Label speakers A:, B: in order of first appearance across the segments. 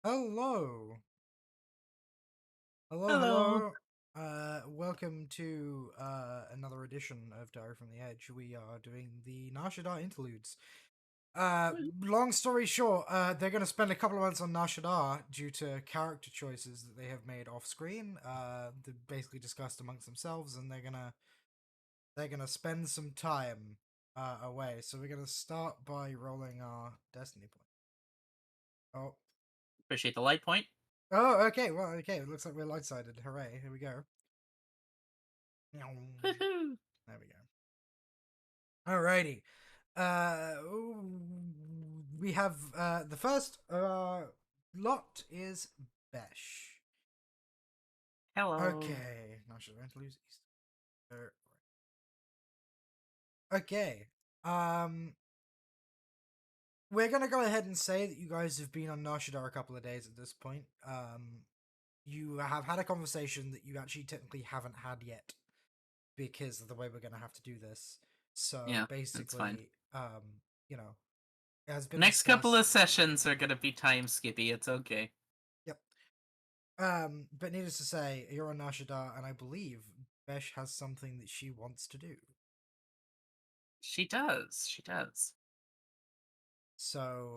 A: Hello. Hello,
B: Hello.
A: hello. Welcome to another edition of Diary from the Edge. We are doing the Shaddaa interludes. Long story short, they're going to spend a couple of months on Shaddaa due to character choices that they have made off screen. They basically discussed amongst themselves, and they're gonna spend some time away. So we're gonna start by rolling our destiny point. Oh,
B: Appreciate the light point.
A: oh, okay. Well, okay. It looks like we're light-sided. Hooray! Here we go. There
B: Woohoo.
A: we go. Alrighty. Uh, we have the first lot is Besh.
B: Hello.
A: Okay, now should I lose East? Okay. Um, we're gonna go ahead and say that you guys have been on Nashadar a couple of days at this point. You have had a conversation that you actually technically haven't had yet because of the way we're gonna have to do this. So
B: Yeah, that's fine.
A: basically, you know, it has been
B: Next couple
A: discussed.
B: of sessions are gonna be time skippy. It's okay.
A: Yep. But needless to say, you're on Nashadar, and I believe Besh has something that she wants to do.
B: She does. She does.
A: So,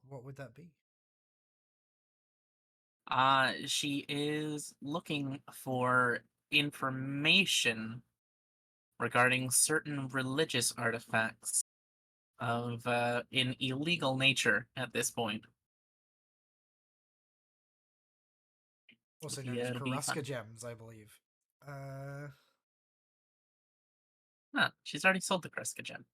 A: what would that be?
B: She is looking for information regarding certain religious artifacts of in illegal nature at this point.
A: Also known as
B: Yeah, it'll be
A: Karaska
B: fun.
A: gems, I believe. Uh,
B: Huh, she's already sold the Kreska gem.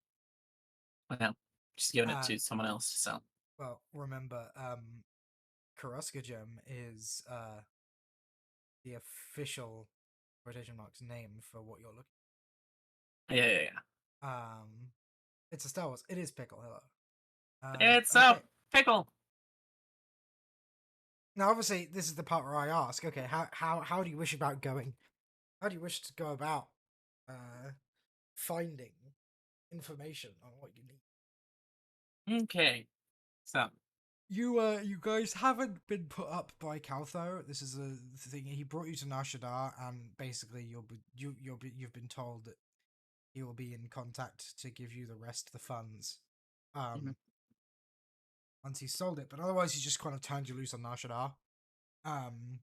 B: Well, she's given it
A: uh,
B: to someone else to sell.
A: well, remember, Karaska gem is the official quotation marks name for what you're looking.
B: Yeah, yeah, yeah.
A: It's a Star Wars. It is Pickle. Hello.
B: It's a
A: Okay.
B: pickle.
A: Now, obviously, this is the part where I ask. Okay, how do you wish about going? How do you wish to go about finding information on what you need?
B: Okay. So,
A: You guys haven't been put up by Caltho. This is a thing. He brought you to Nashadar, and basically you've been told that he will be in contact to give you the rest of the funds.
B: mhm.
A: Um, once he's sold it, but otherwise he's just kind of turned you loose on Nashadar. Um,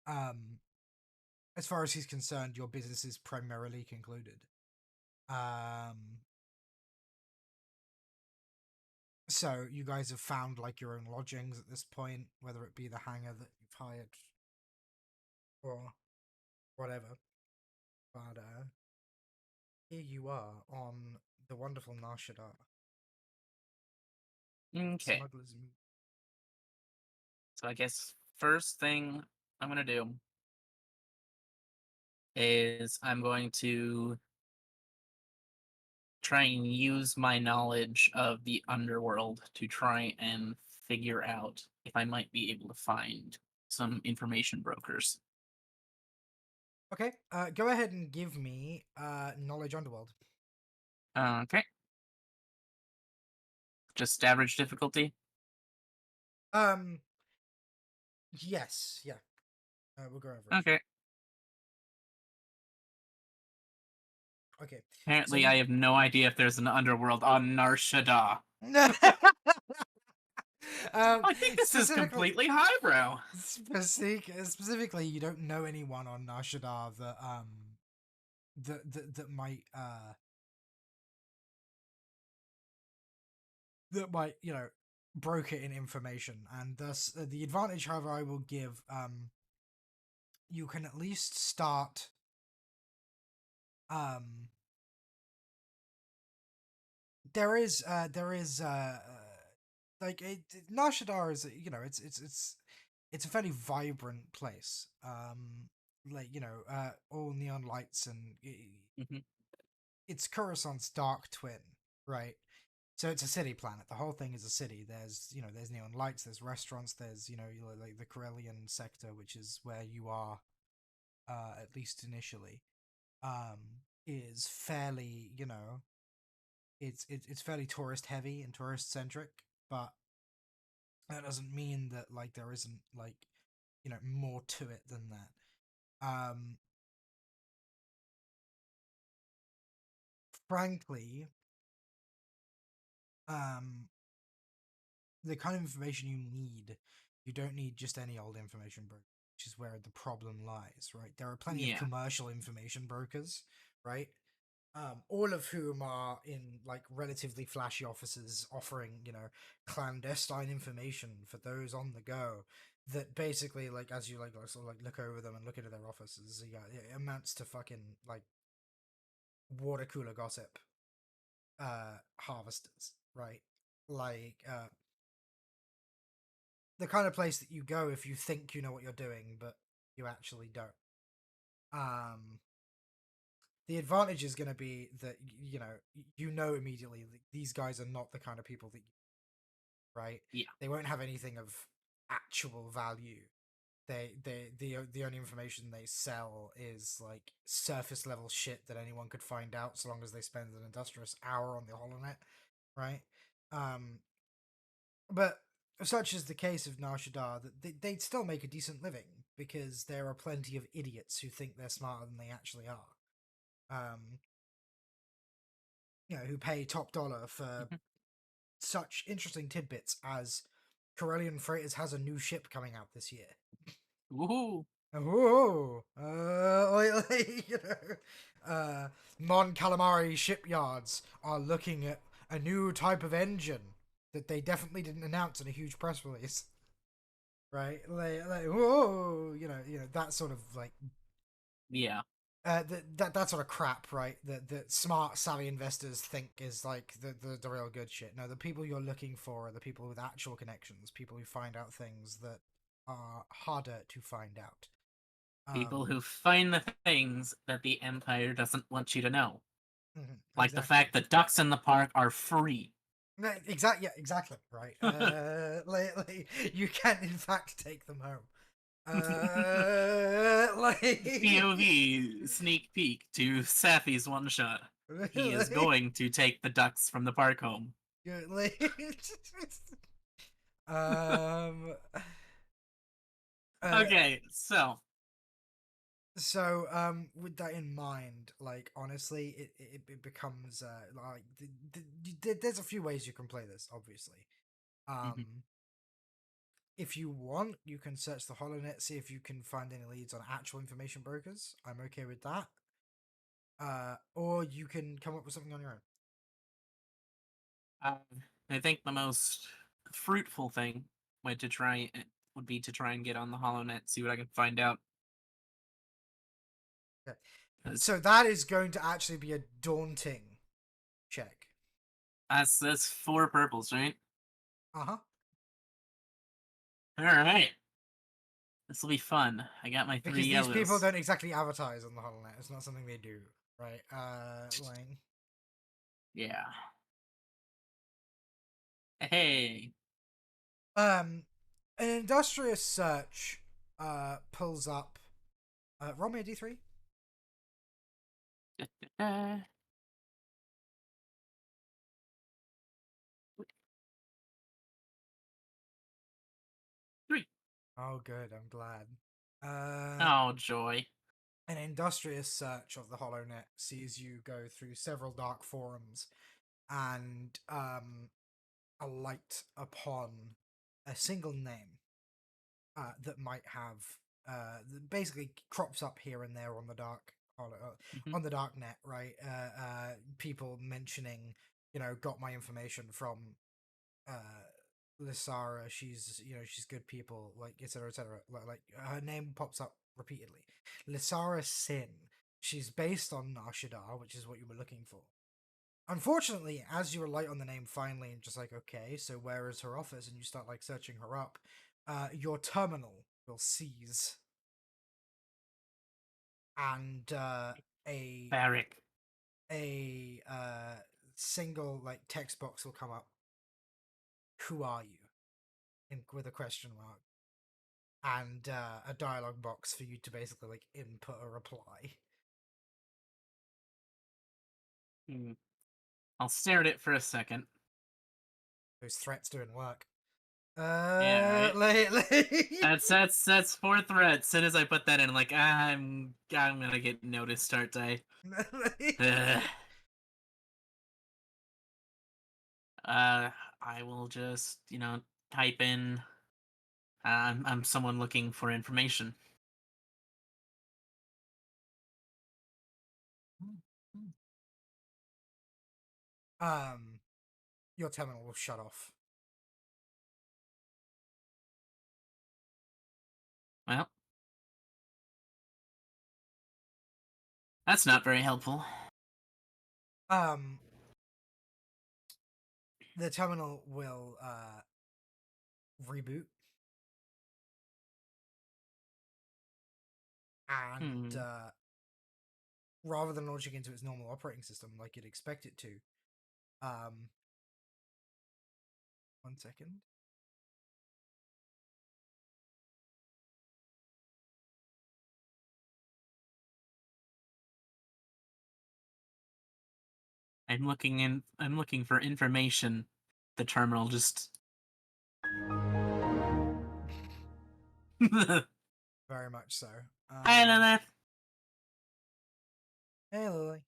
A: um, as far as he's concerned, your business is primarily concluded. Um, so you guys have found like your own lodgings at this point, whether it be the hangar that you've hired or whatever. But here you are on the wonderful Nashadar.
B: Okay.
A: Smugglers.
B: So I guess first thing I'm gonna do is I'm going to try and use my knowledge of the underworld to try and figure out if I might be able to find some information brokers.
A: Okay, go ahead and give me knowledge underworld.
B: Okay. Just average difficulty.
A: Um, yes, yeah, we'll go average.
B: Okay.
A: Okay, so
B: Apparently,
A: you.
B: I have no idea if there's an underworld on Nar Shaddaa.
A: um,
B: I think this is
A: specifically,
B: completely highbrow.
A: specifically, you don't know anyone on Nashadar that might broker in information, and thus the advantage, however, I will give you can at least start um there is like Nashadar is it's a fairly vibrant place, like all neon lights, and
B: Hmm.
A: it's Coruscant's dark twin, right? So it's a city planet. The whole thing is a city. There's neon lights, there's restaurants, there's like the Corellian sector, which is where you are, at least initially, is fairly, it's fairly tourist heavy and tourist centric. but that doesn't mean that like there isn't like more to it than that. Frankly, um, the kind of information you don't need just any old information broker, which is where the problem lies, right? There are plenty of
B: Yeah.
A: commercial information brokers, right? All of whom are in like relatively flashy offices offering, clandestine information for those on the go. That basically, like, as you sort of like look over them and look into their offices, yeah, it amounts to fucking like water cooler gossip, harvesters, right? Like, the kind of place that you go if you think you know what you're doing, but you actually don't. Um, the advantage is going to be that immediately that these guys are not the kind of people that right.
B: Yeah.
A: They won't have anything of actual value. The only information they sell is like surface level shit that anyone could find out so long as they spend an industrious hour on the holonet, right? Um, but such is the case of Nar Shaddaa that they'd still make a decent living because there are plenty of idiots who think they're smarter than they actually are. Um, who pay top dollar for
B: Mhm.
A: such interesting tidbits as Corellian Freighters has a new ship coming out this year.
B: Woohoo!
A: Oh, non calamari shipyards are looking at a new type of engine that they definitely didn't announce in a huge press release, right? Whoa, that sort of like
B: Yeah.
A: that sort of crap, right? That smart, savvy investors think is like the real good shit. No, the people you're looking for are the people with actual connections, people who find out things that are harder to find out.
B: People
A: Um,
B: who find the things that the Empire doesn't want you to know. Like the
A: exactly.
B: fact that ducks in the park are free.
A: Exactly. Yeah, exactly. Right. You can in fact take them home. Like,
B: POV sneak peek to Safi's one shot. He is going to take the ducks from the park home.
A: like, um, uh,
B: Okay, so.
A: so with that in mind, like honestly, it becomes like there's a few ways you can play this. Obviously,
B: Mhm.
A: um, if you want, you can search the HoloNet, see if you can find any leads on actual information brokers. I'm okay with that. Or you can come up with something on your own.
B: Uh, I think the most fruitful thing would be to try and get on the HoloNet, see what I can find out.
A: Okay.
B: 'Cause
A: So that is going to actually be a daunting check.
B: that's four purples, right?
A: Uh huh.
B: All right, this will be fun. I got my three
A: Because these people
B: yellows.
A: don't exactly advertise on the HoloNet. It's not something they do, right?
B: Yeah. Hey.
A: Um, an industrious search pulls up. Roll me a d3.
B: Uh, 3.
A: Oh, good. I'm glad. Uh,
B: Oh joy.
A: an industrious search of the HoloNet sees you go through several dark forums and alight upon a single name that might have that basically crops up here and there on the
B: Mhm.
A: on the dark net, right? People mentioning, got my information from Lysara. She's good people, like etc. etc. Like her name pops up repeatedly. Lysara Sin. She's based on Nar Shaddaa, which is what you were looking for. Unfortunately, as you alight on the name finally and just like, okay, so where is her office? And you start like searching her up, your terminal will seize and a
B: Barrick.
A: a single like text box will come up. Who are you? With a question mark. And a dialogue box for you to basically like input a reply.
B: Hmm. I'll stare at it for a second.
A: Those threats doing work.
B: Yeah, right.
A: Lately.
B: That's 4 threats. As soon as I put that in, I'm like, I'm gonna get noticed, aren't I? Ugh. Uh, I will just, type in. I'm someone looking for information.
A: um, your terminal will shut off.
B: Well, that's not very helpful.
A: Um, the terminal will reboot, and
B: Hmm.
A: rather than launching into its normal operating system like you'd expect it to, um, 1 second.
B: I'm looking for information. The terminal just. Hi,
A: Very much so.
B: Lilith.
A: Hey, Lily.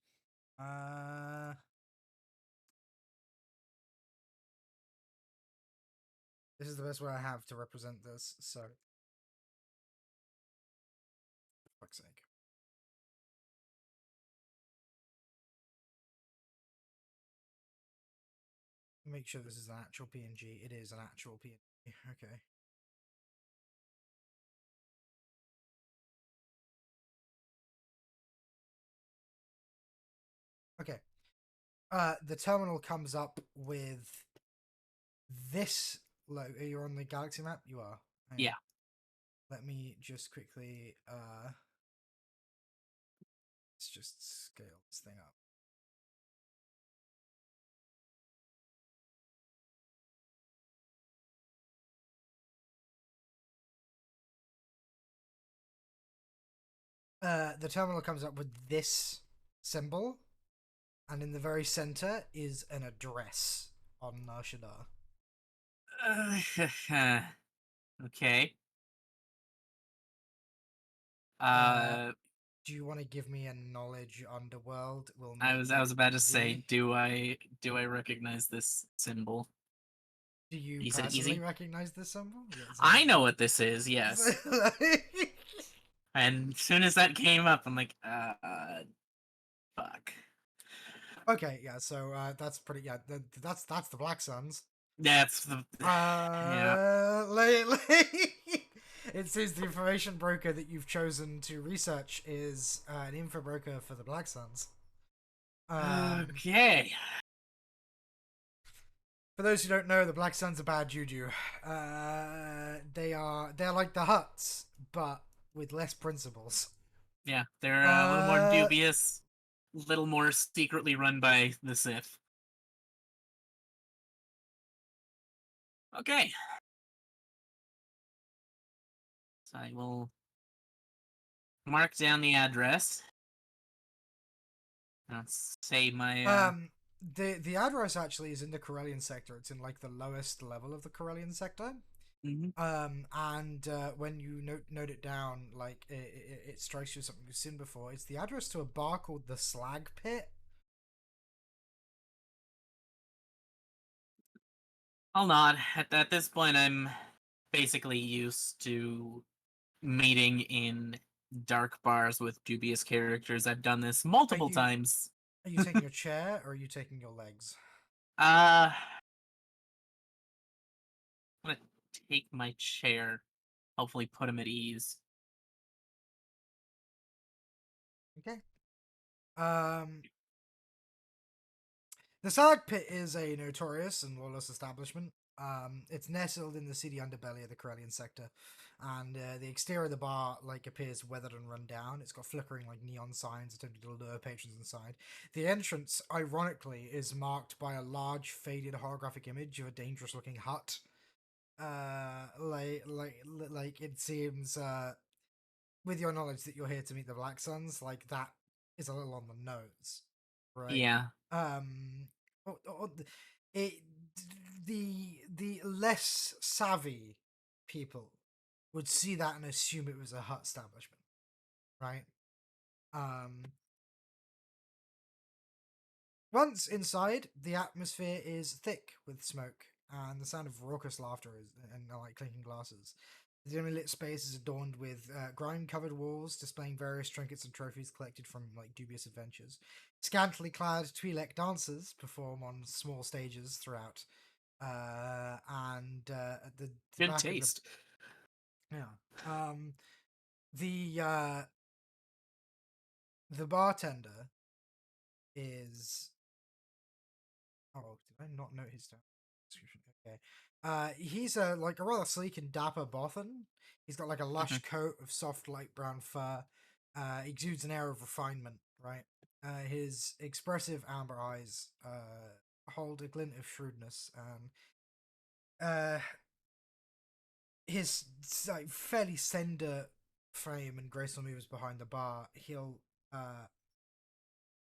A: Uh, this is the best way I have to represent this, so for fuck's sake. Make sure this is an actual PNG. It is an actual PNG. Okay. Okay. The terminal comes up with this logo. You're on the galaxy map? You are. Hang
B: Yeah.
A: on. Let me just quickly let's just scale this thing up. The terminal comes up with this symbol, and in the very center is an address on Shaddaa.
B: Okay.
A: Uh,
B: Uh,
A: do you want to give me a knowledge underworld? We'll
B: I
A: make
B: was
A: it
B: about to say,
A: easy.
B: do I recognize this symbol?
A: Do you
B: You said
A: personally
B: easy.
A: recognize this symbol? Yeah, it's
B: I know
A: easy.
B: what this is. Yes. And as soon as that came up, I'm like, fuck.
A: Okay, yeah. So that's pretty. Yeah, that's the Black Suns.
B: That's the. Yeah.
A: Lately, it seems the information broker that you've chosen to research is an info broker for the Black Suns.
B: Okay.
A: For those who don't know, the Black Suns are bad juju. They're like the Huts, but with less principles.
B: Yeah, they're a little more
A: Uh,
B: dubious, a little more secretly run by the Sith. Okay. So I will mark down the address. Let's say my
A: the address actually is in the Corellian sector. It's in like the lowest level of the Corellian sector.
B: mhm.
A: And when you note it down, like it strikes you as something you've seen before. It's the address to a bar called the Slag Pit.
B: I'll nod. At this point, I'm basically used to meeting in dark bars with dubious characters. I've done this
A: Are
B: multiple
A: you
B: times.
A: are you taking your chair or are you taking your legs?
B: I'm gonna take my chair. Hopefully, put him at ease.
A: Okay. Um, the Slag Pit is a notorious and lawless establishment. It's nestled in the seedy underbelly of the Corellian sector, and the exterior of the bar like appears weathered and run down. It's got flickering like neon signs attempting to lure patrons inside. The entrance, ironically, is marked by a large faded holographic image of a dangerous-looking hut. Like it seems. With your knowledge that you're here to meet the Black Suns, like that is a little on the nose, right?
B: Yeah.
A: Um, it the less savvy people would see that and assume it was a hut establishment, right? Um, Once inside, the atmosphere is thick with smoke, and the sound of raucous laughter and like clinking glasses. The dimly lit space is adorned with grime-covered walls displaying various trinkets and trophies collected from like dubious adventures. Scantily clad Twi'lek dancers perform on small stages throughout, and at the
B: Good
A: back of the
B: taste.
A: yeah, the uh, the bartender is. Oh, did I not note his description? Okay. He's a rather sleek and dapper Bothan. He's got like a lush
B: Mhm.
A: coat of soft light brown fur. Exudes an air of refinement, right? His expressive amber eyes hold a glint of shrewdness, and his like fairly slender frame and graceful moves behind the bar. He'll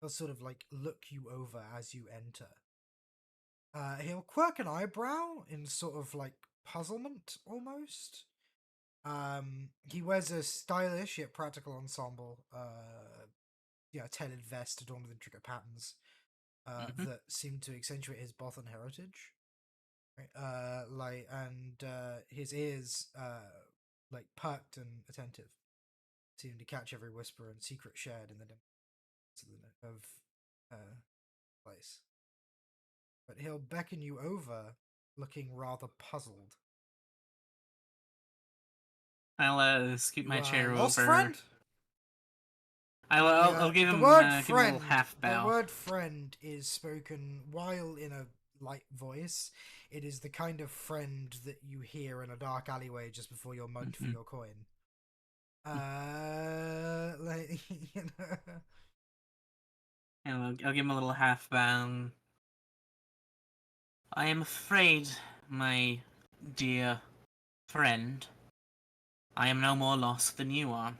A: sort of like look you over as you enter. He'll quirk an eyebrow in sort of like puzzlement almost. He wears a stylish yet practical ensemble, tailored vest adorned with intricate patterns
B: Mhm.
A: that seem to accentuate his Bothan heritage. Right? His ears, like perked and attentive, seem to catch every whisper and secret shared in the of place. But he'll beckon you over, looking rather puzzled.
B: I'll scoot
A: You
B: my chair
A: lost,
B: over.
A: friend? The
B: I'll
A: the word
B: give him a little
A: friend,
B: half bow.
A: is spoken while in a light voice. It is the kind of friend that you hear in a dark alleyway just before you're mugged for
B: Mhm.
A: your coin. Like you know.
B: And I'll give him a little half bow. I am afraid, my dear friend, I am no more lost than you are.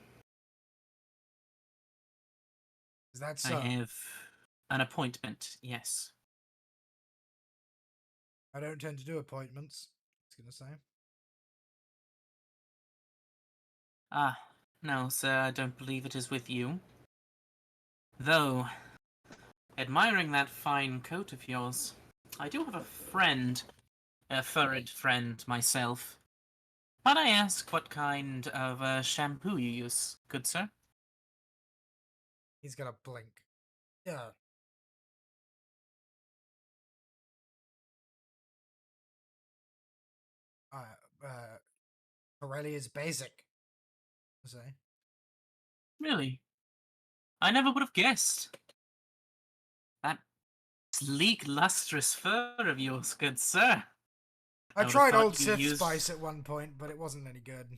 A: Is that
B: I
A: so?
B: have an appointment, yes.
A: I don't tend to do appointments. I was gonna say.
B: Ah, no, sir, I don't believe it is with you. Though, admiring that fine coat of yours, I do have a friend, a furred friend myself. Might I ask what kind of shampoo you use, good sir?
A: He's gonna blink. Yeah. Uh, Pirelli is basic. I say.
B: Really? I never would have guessed. That sleek, lustrous fur of yours, good sir.
A: I
B: I would have
A: tried Old
B: thought you
A: Sif
B: used.
A: Spice at one point, but it wasn't any good.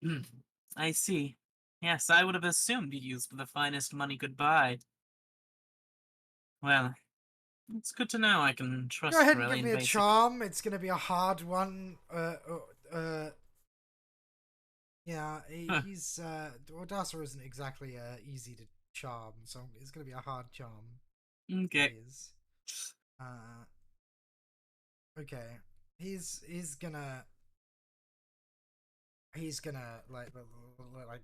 B: Hmm, I see. Yes, I would have assumed you used the finest money could buy. Well, it's good to know I can
A: Go
B: trust
A: ahead and give
B: Corelli
A: me
B: and
A: a
B: Basic.
A: charm. It's gonna be a hard one. Yeah,
B: Huh,
A: he's Ordasa isn't exactly easy to charm, so it's gonna be a hard charm of
B: okay.
A: his. Uh, okay, he's gonna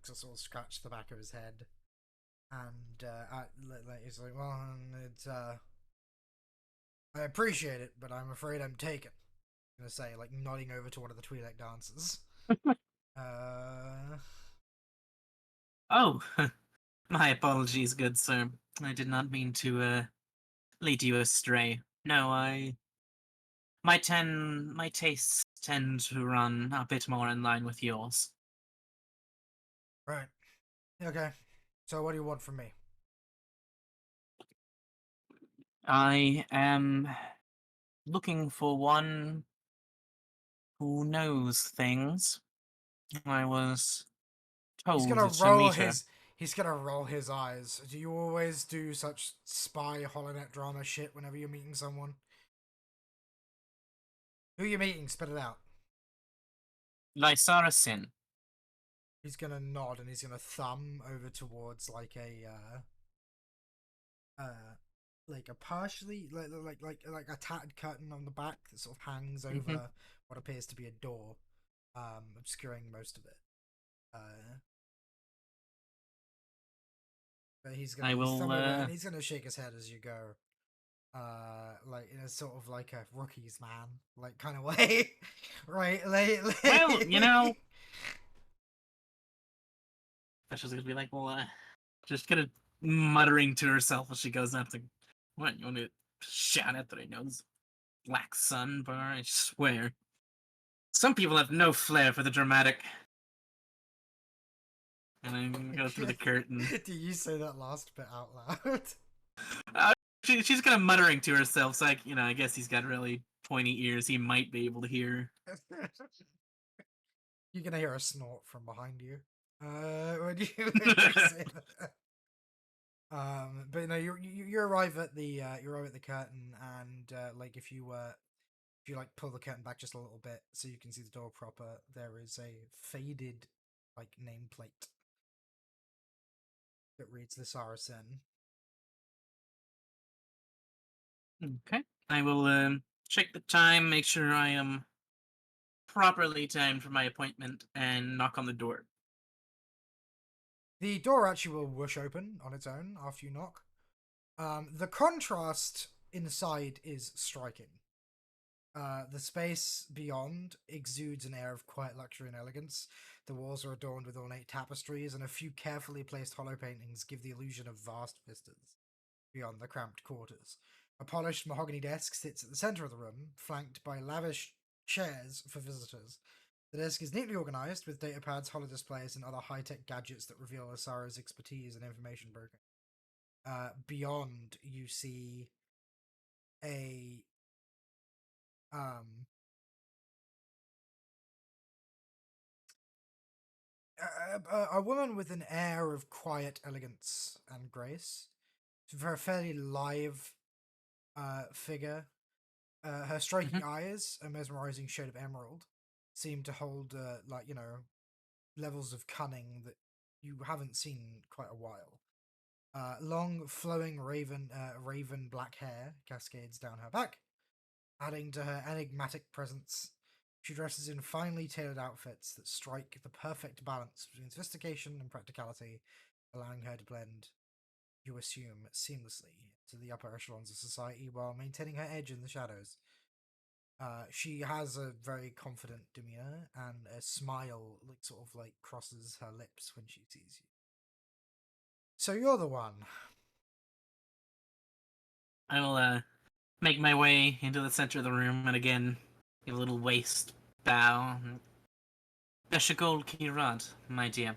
A: just sort of scratch the back of his head, and he's like, well, it's I appreciate it, but I'm afraid I'm taken. I'm gonna say, like nodding over to one of the Twi'lek dancers. Uh,
B: Oh, my apologies, good sir. I did not mean to lead you astray. No, my tastes tend to run a bit more in line with yours.
A: right. Okay. So what do you want from me?
B: I am looking for one who knows things. I was
A: He's
B: told
A: gonna
B: to
A: roll
B: meet her.
A: his he's gonna roll his eyes. Do you always do such spy holonet drama shit whenever you're meeting someone? Who are you meeting? Spit it out.
B: Lysara Sin.
A: He's gonna nod and he's gonna thumb over towards like a uh like a partially like a tattered curtain on the back that sort of hangs
B: Hmm.
A: over what appears to be a door, obscuring most of it. Uh, but
B: I
A: he's
B: will.
A: thumbing away and he's gonna shake his head as you go. Like in a sort of like a rookie's man like kind of way, right?
B: Well, you know, Tasha's gonna be like, well, just kind of muttering to herself as she goes up. Like, what? You want to shout at that? I know this black sun bar. I swear. Some people have no flair for the dramatic. And I go through the curtain.
A: Do you say that last bit out loud?
B: Uh, she's kind of muttering to herself. So, I guess he's got really pointy ears. He might be able to hear.
A: You're gonna hear a snort from behind you. When you say that. But no, you arrive at the curtain, and like if you like pull the curtain back just a little bit so you can see the door proper, there is a faded like nameplate that reads the Saracen.
B: Okay. I will check the time, make sure I am properly timed for my appointment, and knock on the door.
A: The door actually will whoosh open on its own after you knock. The contrast inside is striking. The space beyond exudes an air of quiet luxury and elegance. The walls are adorned with ornate tapestries, and a few carefully placed hollow paintings give the illusion of vast vistas beyond the cramped quarters. A polished mahogany desk sits at the center of the room, flanked by lavish chairs for visitors. The desk is neatly organized, with data pads, holodisplays, and other high-tech gadgets that reveal Asara's expertise in information broking. Beyond, you see a um, a woman with an air of quiet elegance and grace. For a fairly live figure, her
B: Hmm.
A: striking eyes, a mesmerizing shade of emerald, seem to hold levels of cunning that you haven't seen quite a while. Long, flowing raven black hair cascades down her back, adding to her enigmatic presence. She dresses in finely tailored outfits that strike the perfect balance between sophistication and practicality, allowing her to blend, you assume, seamlessly to the upper echelons of society while maintaining her edge in the shadows. She has a very confident demeanor, and a smile like sort of like crosses her lips when she sees you. So you're the one.
B: I will make my way into the center of the room, and again, give a little waist bow. Bes'Agol Kirad, my dear.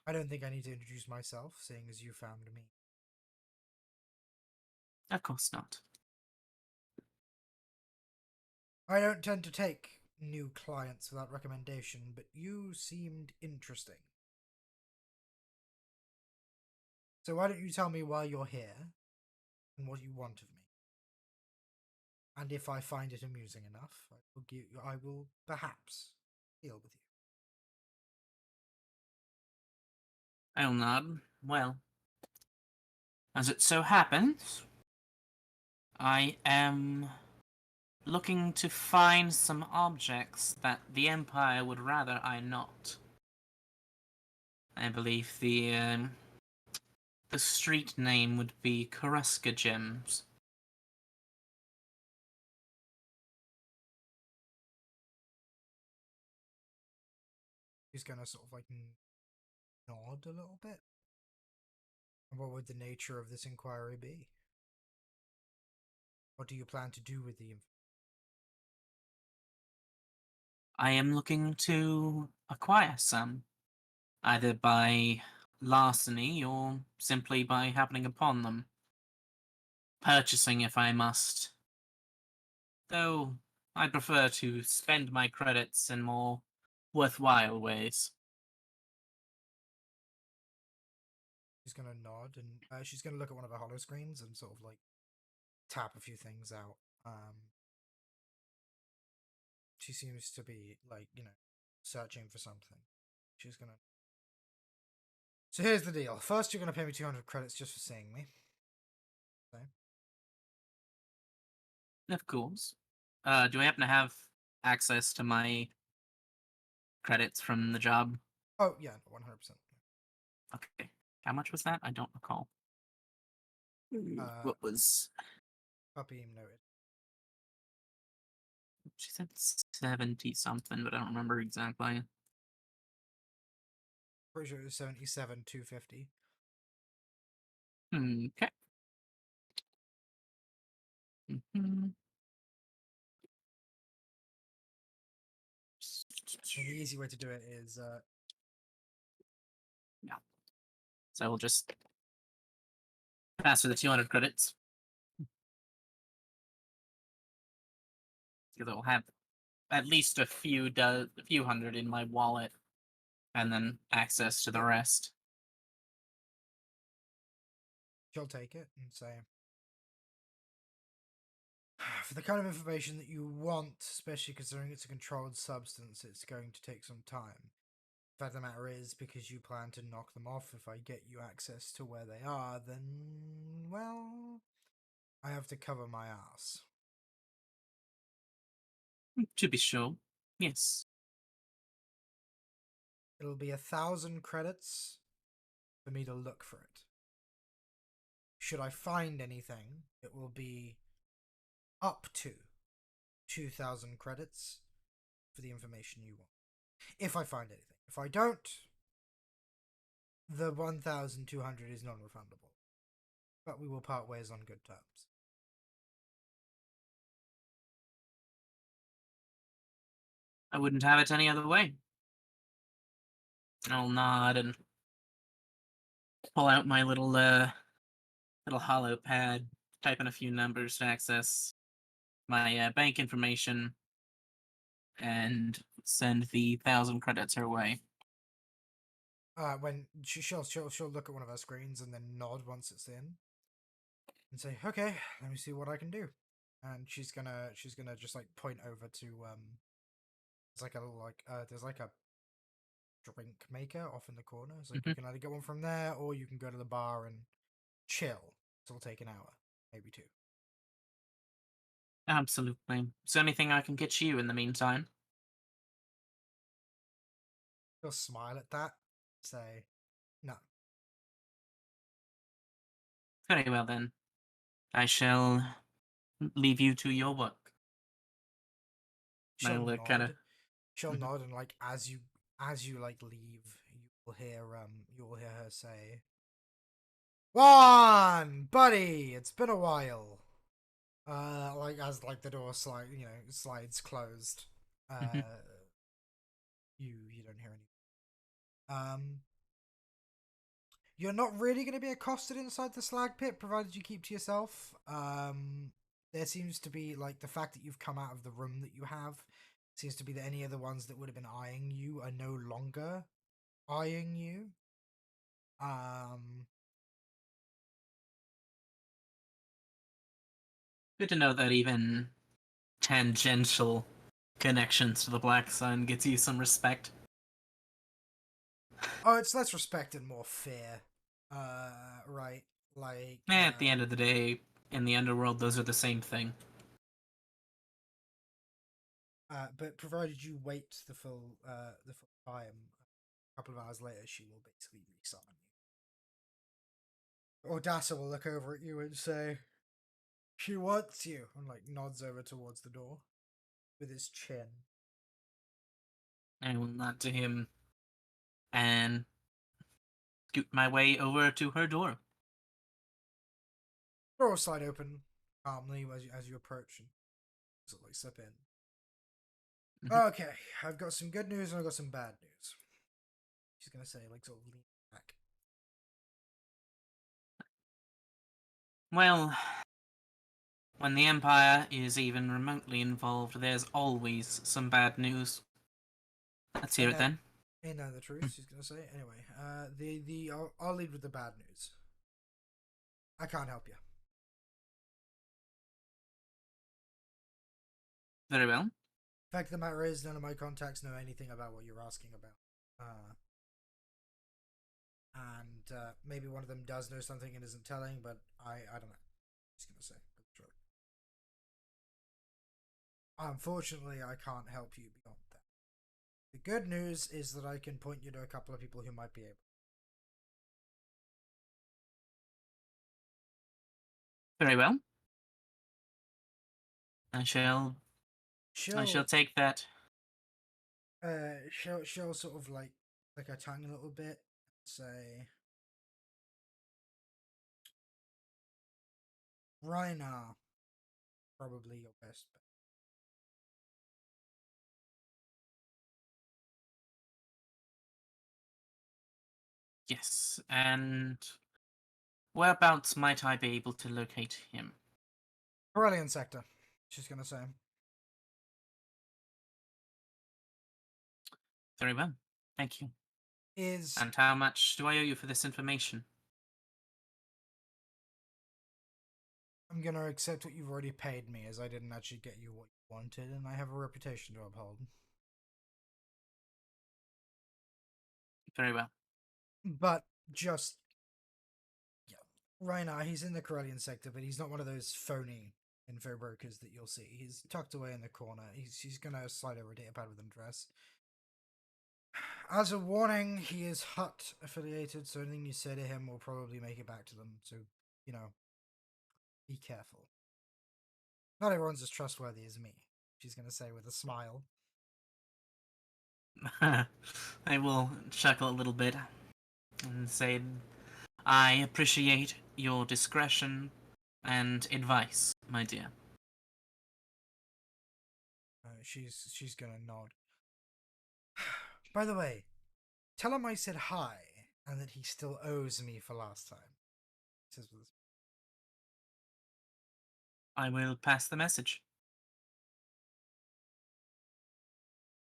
A: I don't think I need to introduce myself, seeing as you found me.
B: Of course not.
A: I don't tend to take new clients without recommendation, but you seemed interesting. So why don't you tell me why you're here and what you want of me? And if I find it amusing enough, I will perhaps deal with you.
B: I'll nod. Well, as it so happens, I am looking to find some objects that the Empire would rather I not. I believe the street name would be Karuska Gems.
A: He's gonna sort of like nod a little bit. And what would the nature of this inquiry be? What do you plan to do with the information?
B: I am looking to acquire some, either by larceny or simply by happening upon them. Purchasing if I must, though I prefer to spend my credits in more worthwhile ways.
A: She's gonna nod, and she's gonna look at one of her hollow screens and sort of like tap a few things out. She seems to be like searching for something. She's gonna So here's the deal. First, you're going to pay me 200 credits just for seeing me. Okay.
B: Of course. Do I happen to have access to my credits from the job?
A: Oh, yeah, 100%.
B: Okay. How much was that? I don't recall. What was...
A: Puppy noted.
B: She said 70 something, but I don't remember exactly.
A: Pretty sure it was 77, 250.
B: Okay. Mhm.
A: And the easy way to do it is
B: Yeah. So we'll just pass for the 200 credits. Because I'll have at least a few hundred in my wallet, and then access to the rest.
A: she'll take it and say, for the kind of information that you want, especially considering it's a controlled substance, it's going to take some time. The fact of the matter is, because you plan to knock them off, if I get you access to where they are, then, well, I have to cover my ass.
B: To be sure. Yes.
A: It'll be 1,000 credits for me to look for it. Should I find anything, it will be up to 2,000 credits for the information you want. If I find anything. If I don't, the 1,200 is non-refundable. But we will part ways on good terms.
B: I wouldn't have it any other way. I'll nod and pull out my little hollow pad, type in a few numbers to access my bank information, and send the 1,000 credits her way.
A: When she'll look at one of her screens and then nod once it's in, and say, "Okay, let me see what I can do." And she's gonna just like point over to it's like a little there's like a drink maker off in the corner. It's like you
B: Mhm.
A: can either get one from there or you can go to the bar and chill. It'll take an hour, maybe two.
B: Absolutely. Is there anything I can get you in the meantime?
A: She'll smile at that, say, "No."
B: Very well then. I shall leave you to your work.
A: She'll
B: I'll kind of.
A: nod. She'll nod, and like as you like leave, you will hear her say, "Juan, buddy, it's been a while." Like as like the door slides closed. Uh, you don't hear any. Um, you're not really going to be accosted inside the slag pit, provided you keep to yourself. There seems to be like the fact that you've come out of the room that you have seems to be that any of the ones that would have been eyeing you are no longer eyeing you. Um,
B: Good to know that even tangential connections to the Black Sun gets you some respect.
A: oh, it's less respect and more fear. Right, like
B: At the end of the day, in the underworld, those are the same thing.
A: but provided you wait the full time, a couple of hours later, she will basically resummon you. Audassa will look over at you and say, "She wants you," and like nods over towards the door with his chin.
B: I will nod to him and scoot my way over to her door.
A: Door will slide open calmly as you approach and sort of like step in.
B: Mhm.
A: Okay, I've got some good news and I've got some bad news. She's gonna say, like, sort of lean back.
B: Well, when the Empire is even remotely involved, there's always some bad news. Let's hear
A: Ain't
B: it
A: that
B: then.
A: ain't that the truth? She's gonna say. Anyway, I'll lead with the bad news. I can't help you.
B: Very well.
A: Fact of the matter is, none of my contacts know anything about what you're asking about. Uh, and maybe one of them does know something and isn't telling, but I don't know. Just gonna say. Unfortunately, I can't help you beyond that. The good news is that I can point you to a couple of people who might be able.
B: Very well. I shall. I shall
A: She'll
B: take that.
A: she'll sort of like her tongue a little bit. Say, Reiner, probably your best bet.
B: Yes. And whereabouts might I be able to locate him?
A: Corellian sector. She's gonna say.
B: Very well. Thank you.
A: Is
B: And how much do I owe you for this information?
A: I'm gonna accept what you've already paid me, as I didn't actually get you what you wanted, and I have a reputation to uphold.
B: Very well.
A: But just yeah, Reiner, he's in the Corellian sector, but he's not one of those phony info brokers that you'll see. He's tucked away in the corner. He's gonna slide over a datapad with undress. As a warning, he is Hut affiliated, so anything you say to him will probably make it back to them. So, you know, be careful. Not everyone's as trustworthy as me, she's going to say with a smile.
B: I will chuckle a little bit and say, I appreciate your discretion and advice, my dear.
A: She's going to nod. By the way, tell him I said hi and that he still owes me for last time. Says with
B: I will pass the message.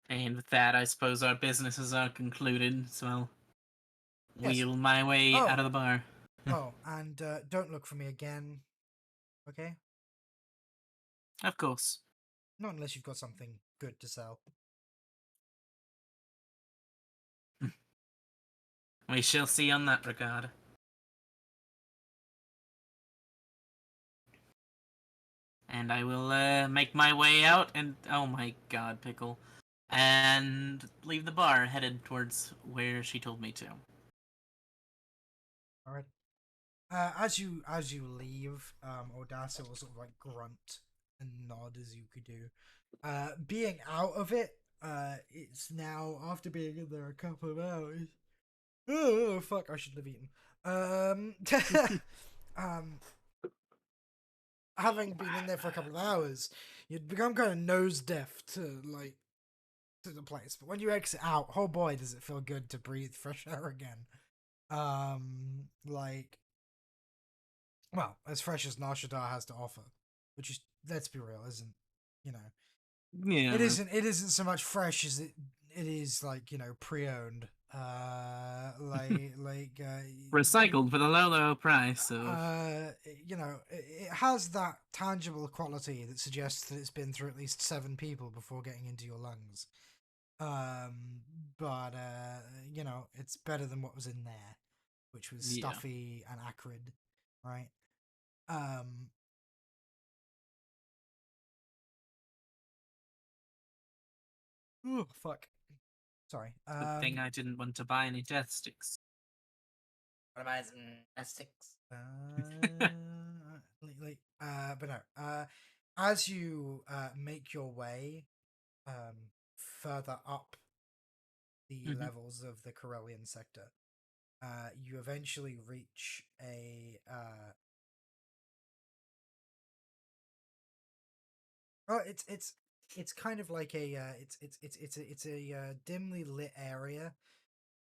B: And with that, I suppose our businesses are concluded, so I'll
A: yes.
B: wheel my way
A: Oh,
B: out of the bar.
A: oh, and don't look for me again, okay?
B: Of course.
A: Not unless you've got something good to sell.
B: We shall see on that regard. And I will make my way out and oh my god, Pickle. And leave the bar headed towards where she told me to.
A: All right. As you leave, Odassa will sort of like grunt and nod as you could do. Being out of it, it's now after being in there a couple of hours. Oh fuck! I shouldn't have eaten. Um, um, having been in there for a couple of hours, you'd become kind of nose deaf to the place. But when you exit out, oh boy, does it feel good to breathe fresh air again. Like well, as fresh as Shaddaa has to offer, which is, let's be real, isn't, you know,
B: Yeah.
A: it isn't so much fresh as it is like, you know, pre-owned.
B: Recycled for the low, low price of.
A: You know, it has that tangible quality that suggests that it's been through at least 7 people before getting into your lungs. But you know, it's better than what was in there, which was
B: Yeah.
A: stuffy and acrid, right? Um, oh fuck. Sorry.
B: Good thing I didn't want to buy any death sticks.
A: What am I Essex? But no. As you make your way further up the
B: Hmm.
A: levels of the Corellian sector, you eventually reach a oh, it's kind of like a it's a dimly lit area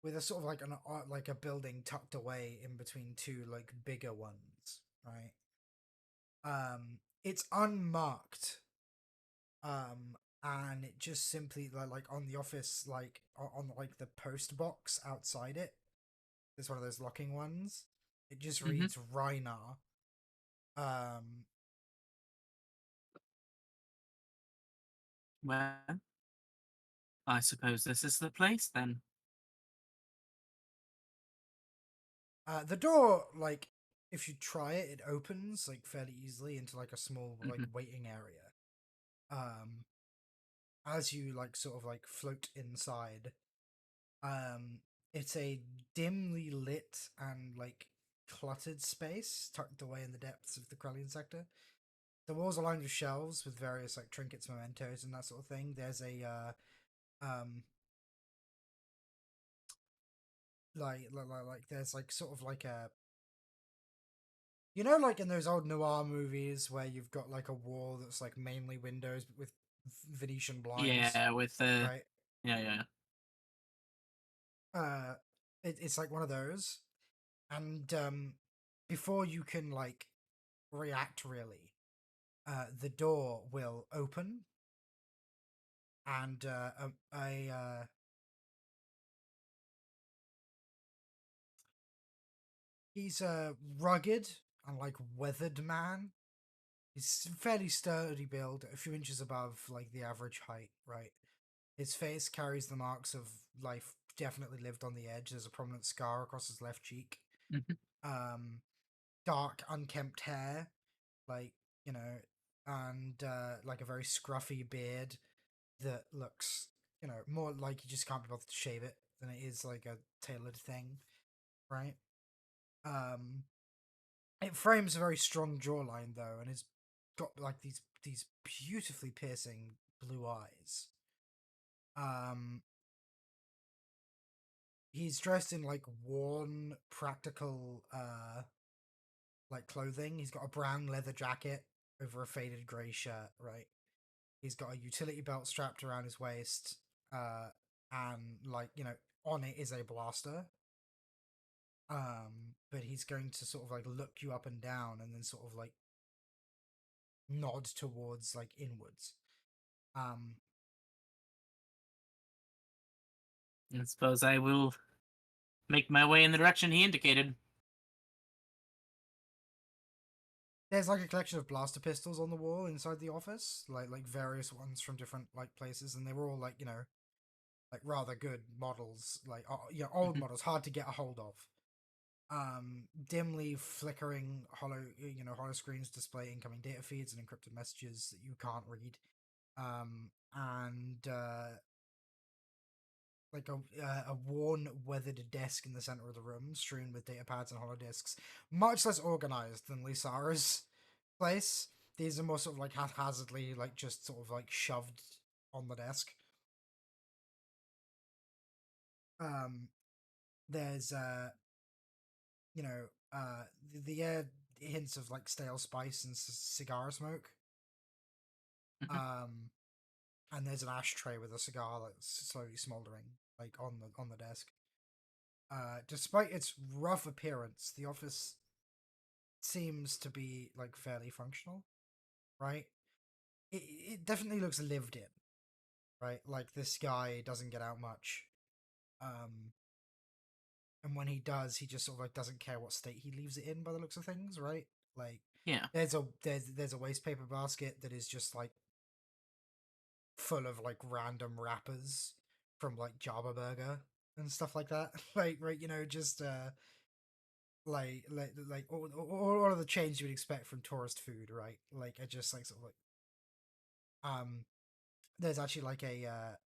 A: with a sort of like a building tucked away in between two like bigger ones, right? It's unmarked, and it just simply like on the office, like on like the post box outside it. It's one of those locking ones. It just
B: Hmm.
A: reads Reinar. Um,
B: Well, I suppose this is the place then.
A: The door, like, if you try it, it opens like fairly easily into like a small like
B: Mhm.
A: waiting area. Um, as you like sort of like float inside, um, it's a dimly lit and like cluttered space tucked away in the depths of the Krellian sector. The walls are lined with shelves with various like trinkets, mementos, and that sort of thing. There's a like there's like sort of like a, you know, like in those old noir movies where you've got like a wall that's like mainly windows but with Venetian blinds,
B: Yeah, with
A: right?
B: yeah, yeah.
A: Uh, it's like one of those, and before you can like react really, the door will open, and he's a rugged and like weathered man. He's fairly sturdy build, a few inches above like the average height, right? His face carries the marks of life definitely lived on the edge. There's a prominent scar across his left cheek.
B: Mhm.
A: Um, Dark, unkempt hair, like, you know, and like a very scruffy beard that looks, you know, more like you just can't be bothered to shave it than it is like a tailored thing, right? Um, it frames a very strong jawline though, and it's got like these beautifully piercing blue eyes. Um, he's dressed in like worn, practical, like clothing. He's got a brown leather jacket over a faded grey shirt, right? He's got a utility belt strapped around his waist, and like, you know, on it is a blaster. But he's going to sort of like look you up and down, and then sort of like nod towards like inwards. Um,
B: I suppose I will make my way in the direction he indicated.
A: there's like a collection of blaster pistols on the wall inside the office, like various ones from different like places, and they were all like, you know, like rather good models, like you know, old
B: Mhm.
A: models, hard to get a hold of. Dimly flickering hollow screens display incoming data feeds and encrypted messages that you can't read. And like a worn, weathered desk in the center of the room, strewn with data pads and hollow disks, much less organized than Lysara's place. These are more sort of like haphazardly, like just sort of like shoved on the desk. Um, there's you know, the air hints of like stale spice and cigar smoke.
B: Mhm.
A: Um, and there's an ashtray with a cigar that's slowly smoldering, like on the desk. Despite its rough appearance, the office seems to be like fairly functional, right? It definitely looks lived in, right? Like this guy doesn't get out much. Um, and when he does, he just sort of like doesn't care what state he leaves it in by the looks of things, right? Like
B: Yeah.
A: there's a waste paper basket that is just like full of like random wrappers from like Java Burger and stuff like that. Like, right, you know, just like all of the chains you would expect from tourist food, right? Like, are just like sort of like um. There's actually like a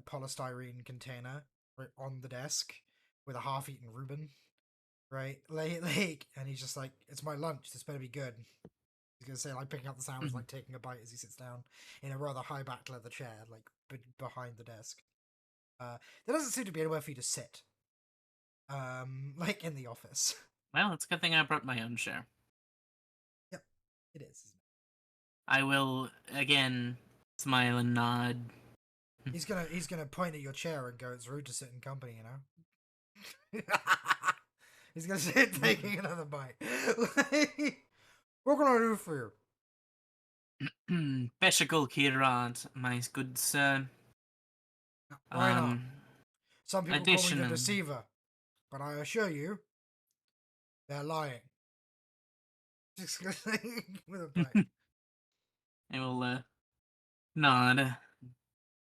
A: polystyrene container right on the desk with a half-eaten Reuben, right? Like, and he's just like, "It's my lunch. This better be good." He's gonna say, like, picking up the sandwich,
B: Mhm.
A: like taking a bite as he sits down in a rather high-backed leather chair, like behind the desk. There doesn't seem to be anywhere for you to sit, like in the office.
B: Well, it's a good thing I brought my own share.
A: Yep, it is. Isn't
B: I will again smile and nod.
A: it? He's gonna point at your chair and go, "It's rude to sit in company," you know. He's gonna sit taking another bite. Like, what can I do for
B: Bes'Agol Kirad, my good sir.
A: you? Why not?
B: Um,
A: Some people call me the
B: additional.
A: deceiver, but I assure you, they're lying. Just with a bite.
B: I will nod.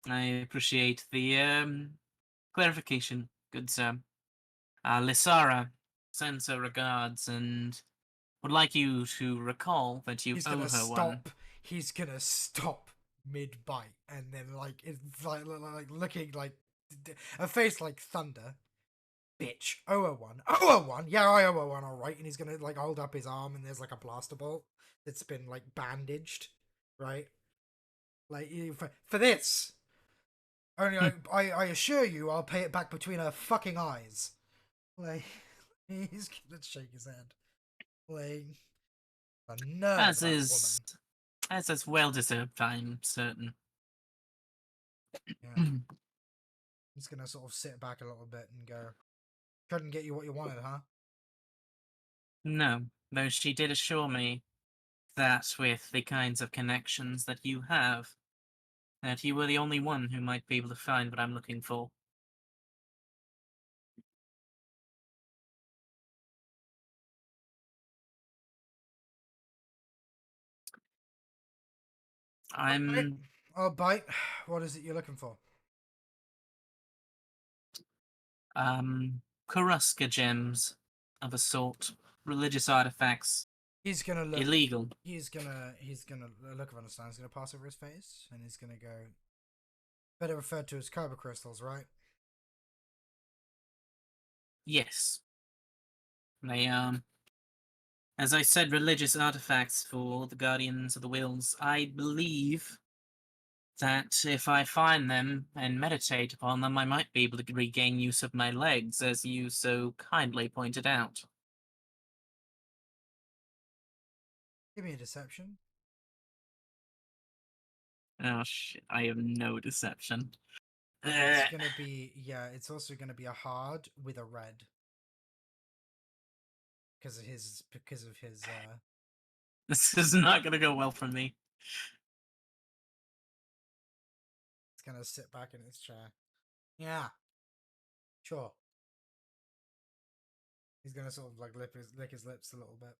B: I appreciate the clarification, good sir. Lysara, sends her regards and would like you to recall that you
A: He's
B: owe
A: gonna
B: her one.
A: stop. He's gonna stop mid bite, and then like it's like looking like a face like thunder. Bitch, owe her one. Owe her one. Yeah, I owe her one. All right, and he's gonna like hold up his arm, and there's like a blaster bolt that's been like bandaged, right? Like for this. Only I assure you, I'll pay it back between her fucking eyes. Like he's gonna shake his head. Like the nerve of
B: As
A: that woman.
B: is as well deserved, I'm certain.
A: Yeah. He's gonna sort of sit back a little bit and go, couldn't get you what you wanted, huh?
B: No, though she did assure me that with the kinds of connections that you have, that you were the only one who might be able to find what I'm looking for.
A: Right.
B: I'm
A: I'll bite. What is it you're looking for?
B: Karuska gems of a sort, religious artifacts,
A: He's gonna look.
B: illegal.
A: He's gonna look of understand. He's gonna pass over his face, and he's gonna go. Better referred to as kyber crystals, right?
B: Yes, they as I said, religious artifacts for the Guardians of the Wills. I believe that if I find them and meditate upon them, I might be able to regain use of my legs, as you so kindly pointed out.
A: Give me a deception.
B: Oh shit, I have no deception.
A: It's gonna be yeah. It's also gonna be a hard with a red because of his.
B: This is not gonna go well for me.
A: It's gonna sit back in his chair. Yeah, sure. He's gonna sort of like lick his lips a little bit.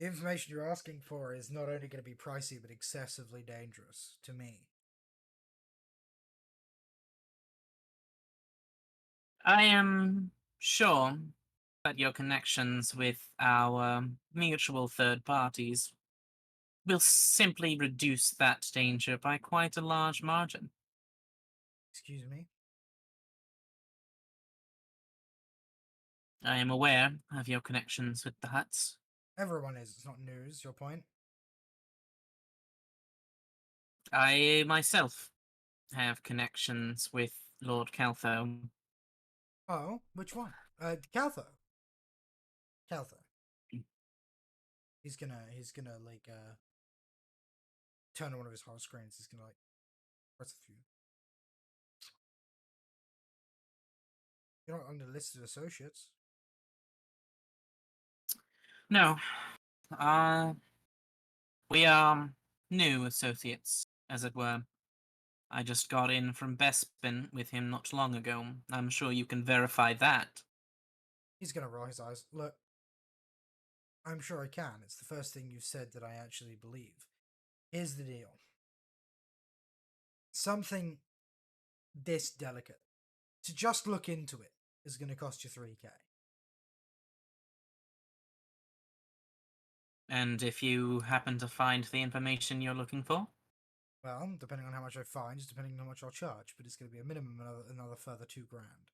A: The information you're asking for is not only going to be pricey but excessively dangerous to me.
B: I am sure that your connections with our mutual third parties will simply reduce that danger by quite a large margin.
A: Excuse me.
B: I am aware of your connections with the Huts.
A: Everyone is. It's not news. Your point.
B: I myself have connections with Lord Caltho.
A: Oh, which one? Caltho. Caltho. He's gonna like turn on one of his hard screens. He's gonna like press a few. You're not under listed associates.
B: No, uh, we are new associates, as it were. I just got in from Bespin with him not long ago. I'm sure you can verify that.
A: He's gonna roll his eyes. Look, I'm sure I can. It's the first thing you've said that I actually believe. Here's the deal. Something this delicate to just look into it is going to cost you 3k.
B: And if you happen to find the information you're looking for?
A: Well, depending on how much I find, is depending on how much I'll charge, but it's going to be a minimum of another further 2 grand,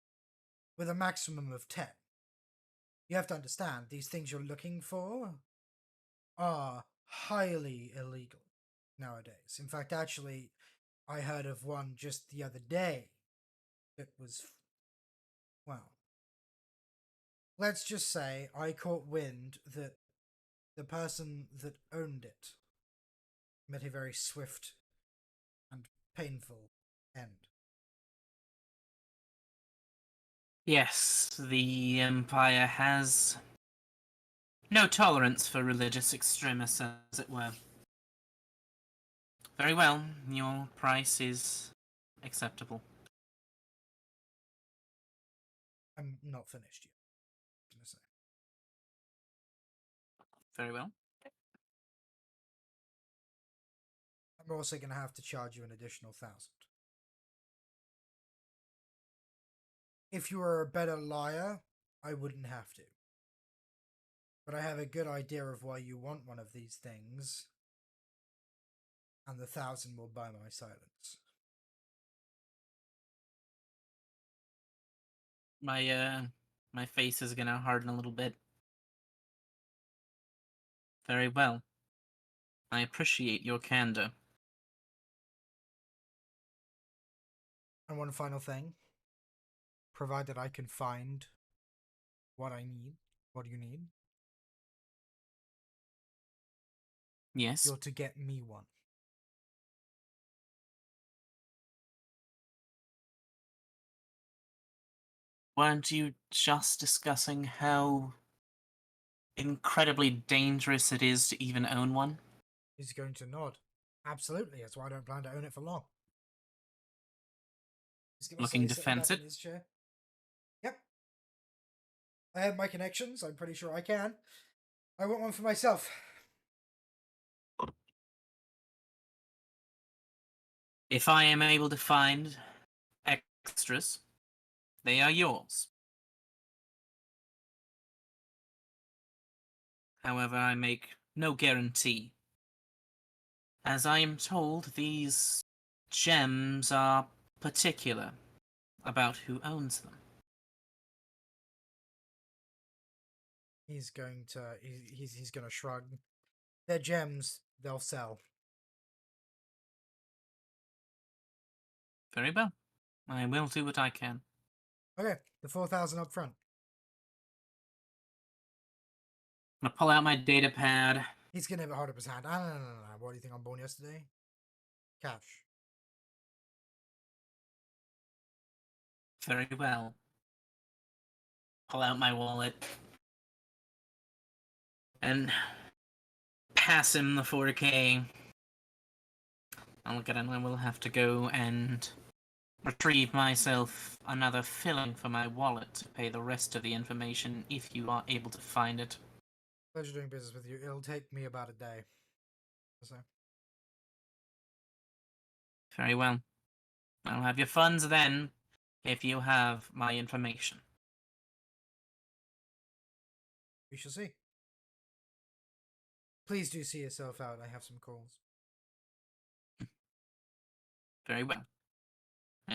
A: with a maximum of 10. You have to understand these things you're looking for are highly illegal nowadays. In fact, actually, I heard of one just the other day that was, well, let's just say I caught wind that the person that owned it met a very swift and painful end.
B: Yes, the Empire has no tolerance for religious extremists, as it were. Very well, your price is acceptable.
A: I'm not finished yet. I'm gonna say.
B: Very well.
A: I'm also gonna have to charge you an additional 1,000. If you were a better liar, I wouldn't have to. But I have a good idea of why you want one of these things, and the 1,000 will buy my silence.
B: My face is gonna harden a little bit. Very well. I appreciate your candor.
A: And one final thing, provided I can find what I need, what you need,
B: Yes.
A: you're to get me one.
B: Weren't you just discussing how incredibly dangerous it is to even own one?
A: He's going to nod. Absolutely, that's why I don't plan to own it for long. He's going to
B: Looking
A: say, sitting back in
B: defensive?
A: his chair. Yep. I have my connections. I'm pretty sure I can. I want one for myself.
B: If I am able to find extras, they are yours. However, I make no guarantee. As I am told, these gems are particular about who owns them.
A: He's going to he's going to shrug. They're gems. They'll sell.
B: Very well. I will do what I can.
A: Okay, the 4,000 up front.
B: I'm gonna pull out my data pad.
A: He's going to have it hard up his hand. Ah, no. What do you think I'm born yesterday? Cash.
B: Very well. Pull out my wallet. And pass him the 4K. I'll look at it and I will have to go and retrieve myself another filling for my wallet to pay the rest of the information if you are able to find it.
A: Pleasure doing business with you. It'll take me about a day. So.
B: Very well. I'll have your funds then, if you have my information.
A: We shall see. Please do see yourself out. I have some calls.
B: Very well.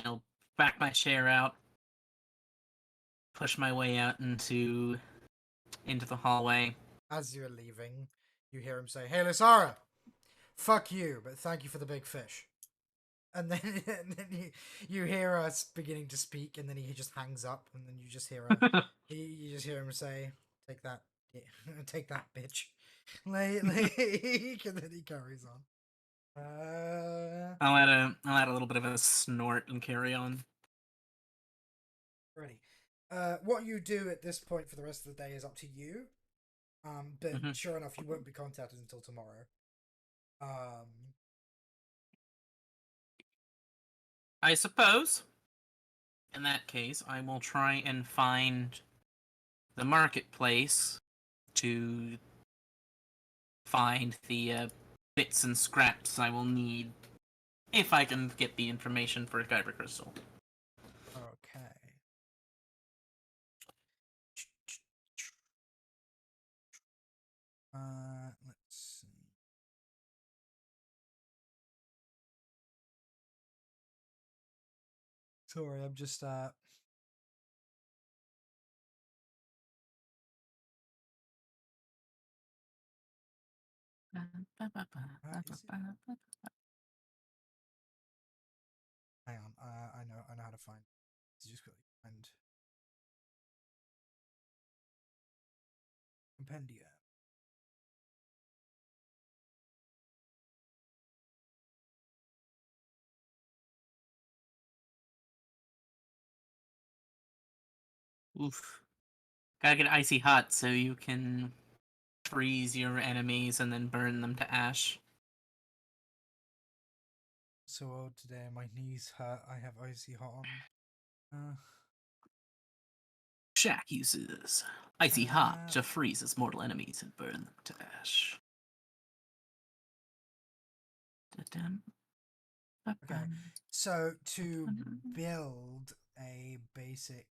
B: I'll back my chair out, push my way out into the hallway.
A: As you're leaving, you hear him say, "Hey, Lysara, fuck you, but thank you for the big fish." And then, you hear us beginning to speak, and then he just hangs up, and then you just hear you just hear him say, "Take that, take that, bitch." Like, and then he carries on.
B: I'll add a little bit of a snort and carry on.
A: Ready. What you do at this point for the rest of the day is up to you. But sure enough, you won't be contacted until tomorrow.
B: I suppose, in that case, I will try and find the marketplace to find the bits and scraps I will need if I can get the information for a Kyber Crystal.
A: Okay. Let's see. Sorry, I'm just is it? Hang on. I know how to find. To just quickly find compendia.
B: Oof. Gotta get icy hot so you can freeze your enemies and then burn them to ash.
A: So old today, my knees hurt. I have icy hot on.
B: Shaq uses icy hot to freeze his mortal enemies and burn them to ash.
A: Okay, so to build a basic.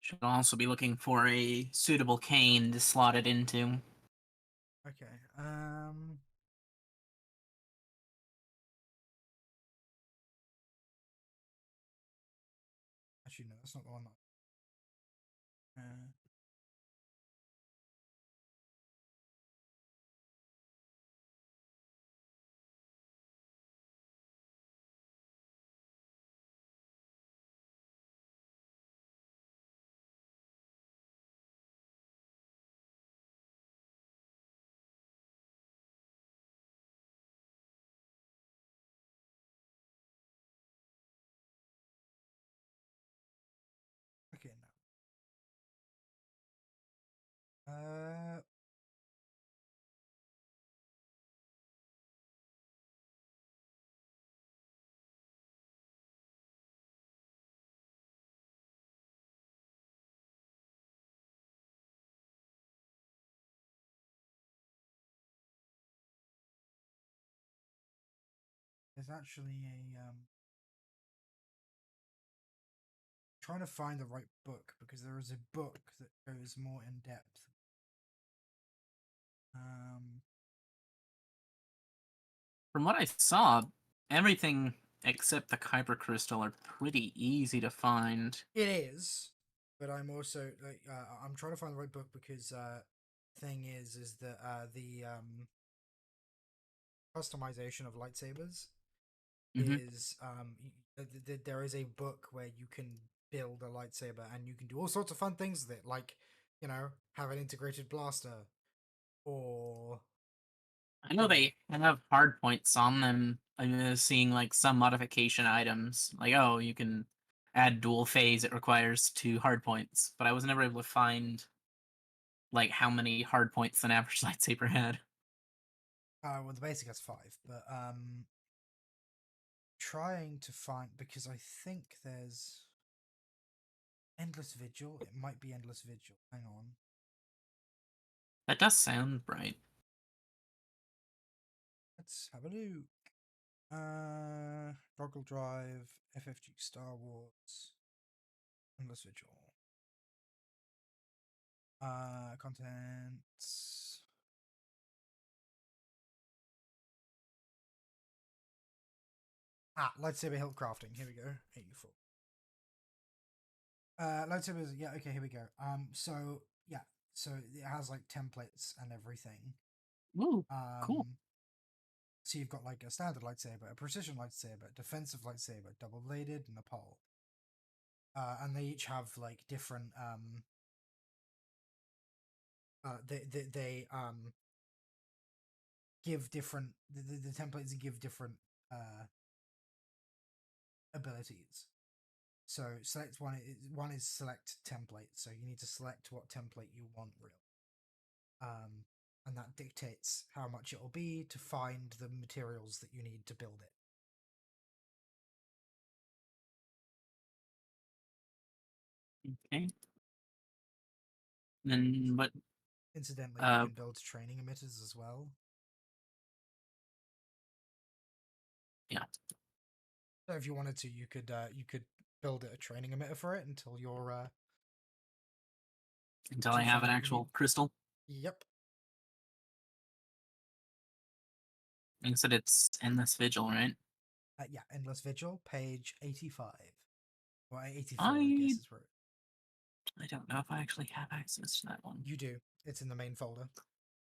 B: Should also be looking for a suitable cane to slot it into.
A: Okay. Actually, no, that's not the one. Uh, okay, no. There's actually a trying to find the right book because there is a book that goes more in depth. Um,
B: From what I saw, everything except the Kyber crystal are pretty easy to find.
A: it is, but I'm also like I'm trying to find the right book because thing is that the customization of lightsabers
B: Hmm.
A: is there is a book where you can build a lightsaber and you can do all sorts of fun things with it, like have an integrated blaster or
B: I know
A: you know
B: they have hard points on them. I'm seeing like some modification items, like oh, you can add dual phase. It requires 2 hard points, but I was never able to find like how many hard points an average lightsaber had.
A: well the basic has 5, but trying to find because I think there's endless vigil. It might be endless vigil. Hang on.
B: That does sound right.
A: Let's have a look. Goggle Drive, FFG Star Wars, Endless Vigil. Contents. Lightsaber hilt crafting. Here we go. 84. Lightsabers. Yeah. Okay. Here we go. So yeah. So it has like templates and everything.
B: Ooh, cool.
A: Um. So you've got like a standard lightsaber, a precision lightsaber, defensive lightsaber, double bladed, and a pole. And they each have like different they give different the templates give different uh abilities. So select one is select template. So you need to select what template you want real. And that dictates how much it will be to find the materials that you need to build it.
B: Okay. Then what?
A: Incidentally, you
B: Uh,
A: can build training emitters as well.
B: yeah.
A: So if you wanted to, you could build it a training emitter for it until
B: Until
A: till
B: I
A: you
B: have
A: find
B: an
A: what you need.
B: actual crystal.
A: Yep.
B: You said it's endless vigil, right?
A: Yeah, Endless Vigil, page 85. Well, 84, I
B: I
A: guess is where
B: I don't know if I actually have access to that one.
A: you do. It's in the main folder.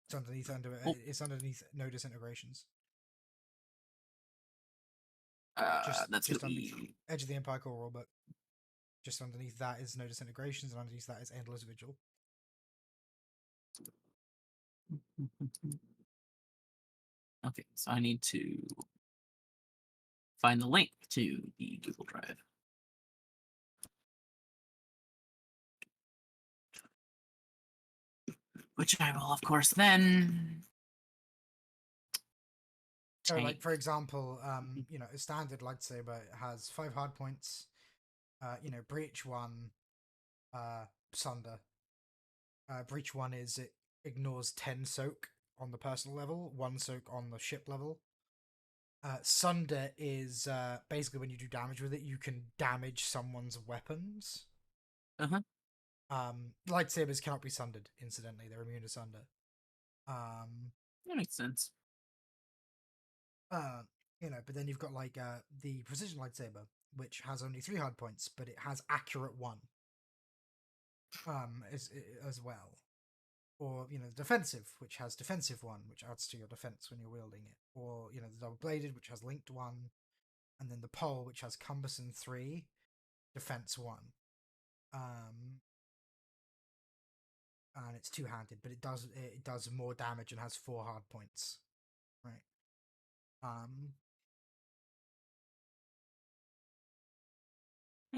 A: It's underneath
B: Oh,
A: it's underneath no disintegrations.
B: that's gonna
A: Just on the
B: be.
A: edge of the Empire Core rulebook. Just underneath that is no disintegrations, and underneath that is Endless Vigil.
B: Okay, so I need to find the link to the Google Drive, which I will, of course, then
A: So,
B: take.
A: like for example, a standard lightsaber has 5 hard points. Breach one, sunder. Breach one is it ignores 10 soak on the personal level, 1 soak on the ship level. Sunder is basically when you do damage with it, you can damage someone's weapons.
B: Uh-huh.
A: Lightsabers cannot be sundered, incidentally. They're immune to sunder.
B: That makes sense.
A: But then you've got like the precision lightsaber, which has only 3 hard points, but it has accurate 1. As well. Or, the defensive, which has defensive 1, which adds to your defense when you're wielding it. Or, the double bladed, which has linked 1. And then the pole, which has cumbersome 3, defense 1. And it's 2-handed, but it does more damage and has 4 hard points. Right.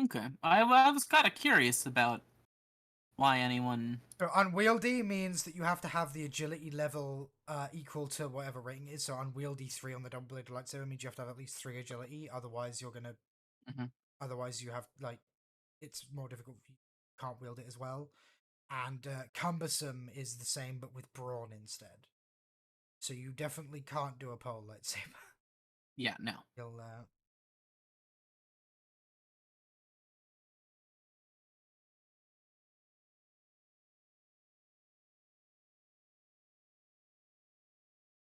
B: Okay. I was kind of curious about why anyone.
A: So unwieldy means that you have to have the agility level equal to whatever rating is. So unwieldy 3 on the double bladed lightsaber means you have to have at least 3 agility. Otherwise, you're gonna.
B: Mhm.
A: Otherwise, you have it's more difficult. You can't wield it as well. And cumbersome is the same, but with brawn instead. So you definitely can't do a pole lightsaber.
B: Yeah, no.
A: You'll.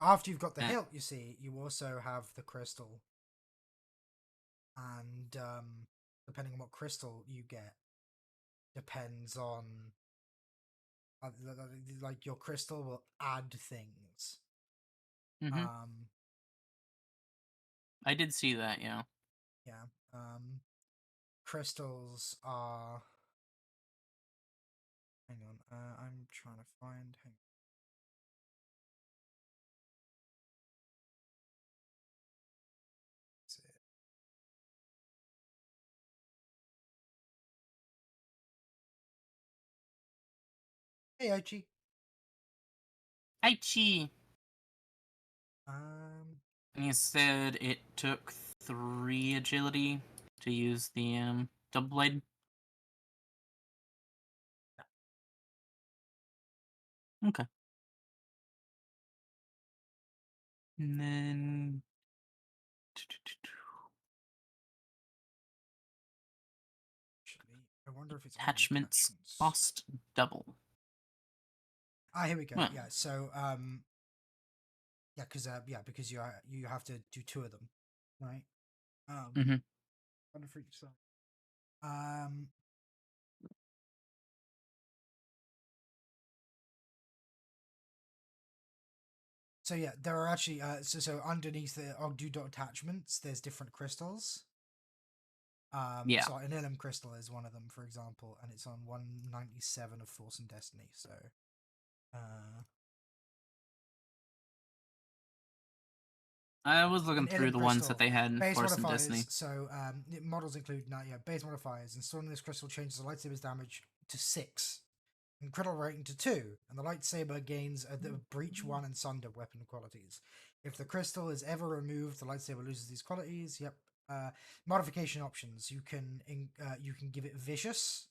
A: After you've got the hilt, you see, you also have the crystal. And depending on what crystal you get, depends on. Like your crystal will add things.
B: Mm-hmm. I did see that, yeah.
A: Yeah. Crystals are. Hang on. I'm trying to find. Hang on. Hey, Ochi.
B: Aichi!
A: Um.
B: And you said it took 3 agility to use the double blade? Okay. And then.
A: Actually, I wonder if it's on
B: Attachments
A: attachments.
B: cost double.
A: Here we go.
B: Well.
A: Yeah. So because you have to do 2 of them, right?
B: Mm-hmm.
A: One for each side. Um. So yeah, there are actually so underneath the Ogdu attachments, there's different crystals.
B: Yeah.
A: So an Ilum crystal is one of them, for example, and it's on 197 of Force and Destiny. So,
B: I was looking
A: an
B: through
A: Ilum
B: the ones that
A: crystal.
B: they had in
A: Base
B: Force and Destiny.
A: modifiers. So models include base modifiers. Installing this crystal changes the lightsaber's damage to 6, and critical rating to 2, and the lightsaber gains the breach 1 and sunder weapon qualities. If the crystal is ever removed, the lightsaber loses these qualities. Yep. Modification options. You can give it vicious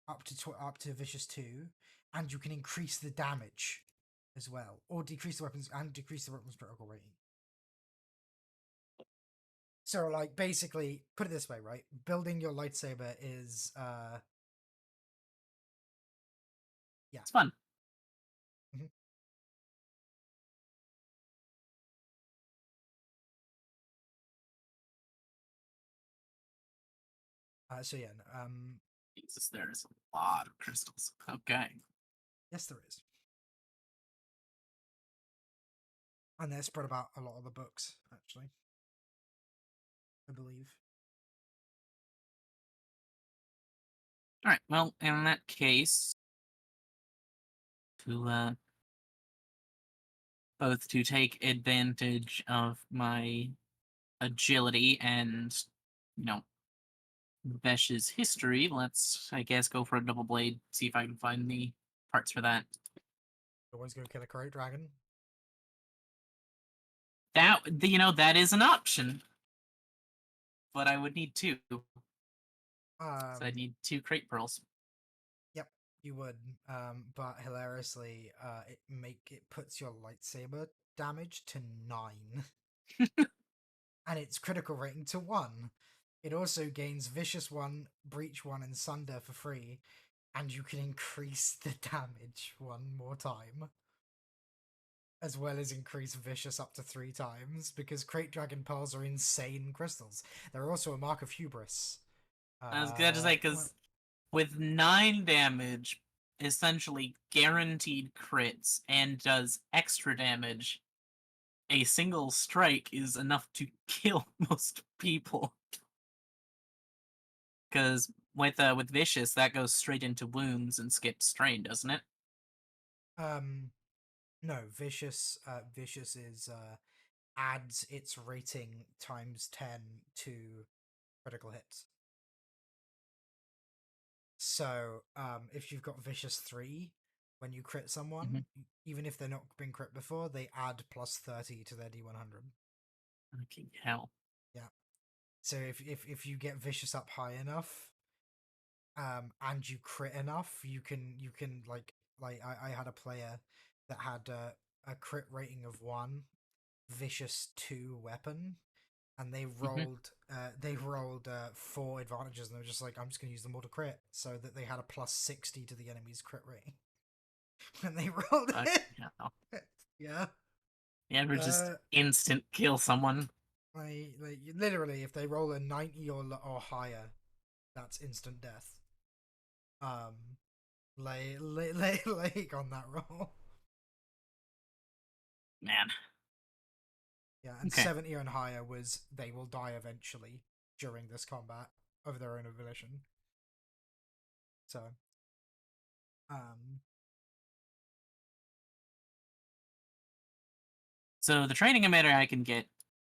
A: up to vicious 2, and you can increase the damage as well, or decrease the weapons critical rating. So, like, basically, put it this way, right? Building your lightsaber is yeah,
B: It's fun.
A: mm-hmm. So yeah,
B: Jesus, there's a lot of crystals. Okay.
A: yes, there is. And they're spread about a lot of the books, actually, I believe.
B: Alright, well, in that case, to both to take advantage of my agility and, you know, Vesh's history, let's, I guess, go for a double blade, see if I can find the parts for that.
A: Always go kill a crate dragon.
B: That, that is an option. But I would need 2. So I'd need 2 crate pearls.
A: Yep. You would, but hilariously, it puts your lightsaber damage to 9, and its critical rating to 1. It also gains Vicious 1, Breach 1, and Sunder for free, and you can increase the damage one more time, as well as increase Vicious up to 3 times, because Crate Dragon Pearls are insane crystals. They're also a mark of hubris.
B: I was gonna say,
A: Well,
B: because with 9 damage, essentially guaranteed crits, and does extra damage, a single strike is enough to kill most people. Because with Vicious, that goes straight into wounds and skips strain, doesn't it?
A: no, Vicious is adds its rating times 10 to critical hits. So, if you've got Vicious 3, when you crit someone, even if they're not been crit before, they add plus 30 to their D100.
B: Fucking hell.
A: Yeah. So if you get Vicious up high enough, and you crit enough, you can like I had a player that had a crit rating of 1, Vicious 2 weapon, and they rolled 4 advantages, and they were just like, I'm just gonna use them all to crit, so that they had a plus 60 to the enemy's crit rating when they rolled
B: Fucking
A: it.
B: hell.
A: Yeah.
B: You ever just
A: Uh,
B: instant kill someone?
A: literally, if they roll a 90 or higher, that's instant death. Um, like on that roll.
B: Man.
A: Yeah, and
B: Okay.
A: 70 and higher was they will die eventually during this combat of their own volition. So, um,
B: So the training emitter I can get